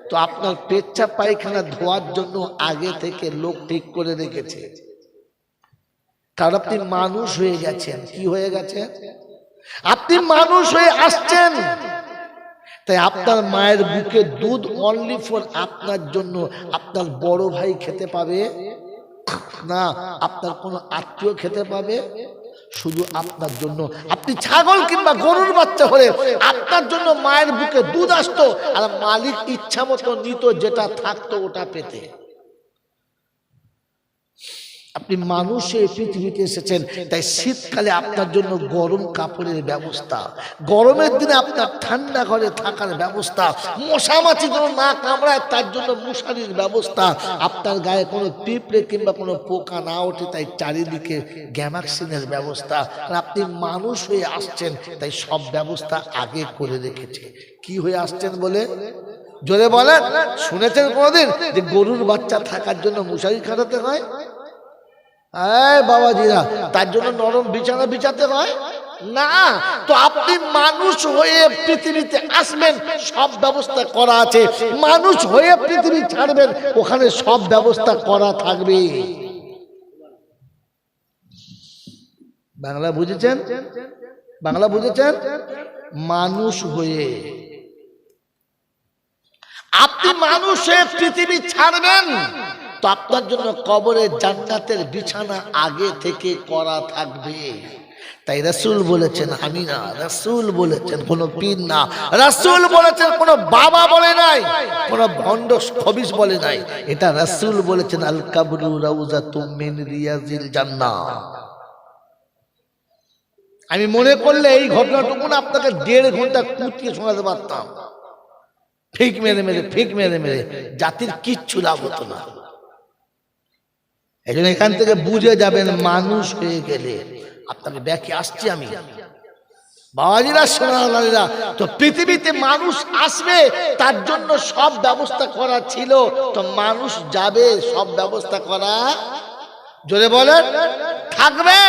তো আপনার পেচ্ছাপ পায়খানা ধোয়ার জন্য আগে থেকে লোক ঠিক করে রেখেছে, কারণ আপনি মানুষ হয়ে গেছেন। কি হয়ে গেছেন? আপনি মানুষ হয়ে আসছেন। তাই আপনার মায়ের বুকে দুধ অনলি ফর আপনার জন্য। আপনার বড় ভাই খেতে পাবে না, আপনার কোনো আত্মীয় খেতে পাবে, শুধু আপনার জন্য। আপনি ছাগল কিংবা গরুর বাচ্চা হলে আপনার জন্য মায়ের বুকে দুধ আসতো, আর মালিক ইচ্ছা মতো নিত, যেটা থাকতো ওটা পেতে। আপনি মানুষ হয়ে পৃথিবীতে এসেছেন, তাই শীতকালে আপনার জন্য গরম কাপড়ের ব্যবস্থা, গরমের দিনে আপনার ঠান্ডা ঘরে থাকার ব্যবস্থা, মশা মাছি যেন না কামড়ায় তার জন্য মশারির ব্যবস্থা, আপনার গায়ে কোনো পিঁপড়ে কিংবা কোনো পোকা না ওঠে তাই চারিদিকে গ্যামাক্সিনের ব্যবস্থা। আপনি মানুষ হয়ে আসছেন, তাই সব ব্যবস্থা আগে করে রেখেছে। কি হয়ে আসছেন বলে? জোরে বলেন। শুনেছেন কোনোদিন যে গরুর বাচ্চা থাকার জন্য মশারি খাটাতে হয়? বাবাজিরা, তার জন্য নরম বিছানা বিছাতে হয় না। তো আপনি মানুষ হয়ে পৃথিবীতে আসবেন, সব ব্যবস্থা করা আছে। মানুষ হয়ে পৃথিবী ছাড়বেন, ওখানে সব ব্যবস্থা করা থাকবে। বাংলা বুঝেছেন? বাংলা বুঝেছেন? মানুষ হয়ে আপনি মানুষ হয়ে পৃথিবী ছাড়বেন, তো আপনার জন্য কবরে জান্নাতের বিছানা আগে থেকে করা থাকবে। তাই রাসূল বলেছেন, আমি না, রাসূল বলেছেন, কোন পীর না, রাসূল বলেছেন, কোন বাবা বলে নাই, কোন ভণ্ড খবিস বলে নাই, এটা রাসূল বলেছেন। আল কাবরু রাউযাতুম মিন রিয়াজিল জান্নাহ। আমি মনে করলে এই ঘটনাটুকু না আপনাকে 1.5 ঘন্টা কুটিয়ে শোনাতে পারতাম, ফিক মেরে মেরে জাতির কিচ্ছু লাভ হতো না। এই জন্য এখান থেকে বুঝে যাবেন, মানুষ হয়ে গেলে আপনাকে ব্যাখ্যা আসছি আমি। বাবাজিরা, সোনালালিরা, তো পৃথিবীতে মানুষ আসবে, তার জন্য সব ব্যবস্থা করা ছিল, তো মানুষ যাবে, সব ব্যবস্থা করা, জোরে বলেন, থাকবে।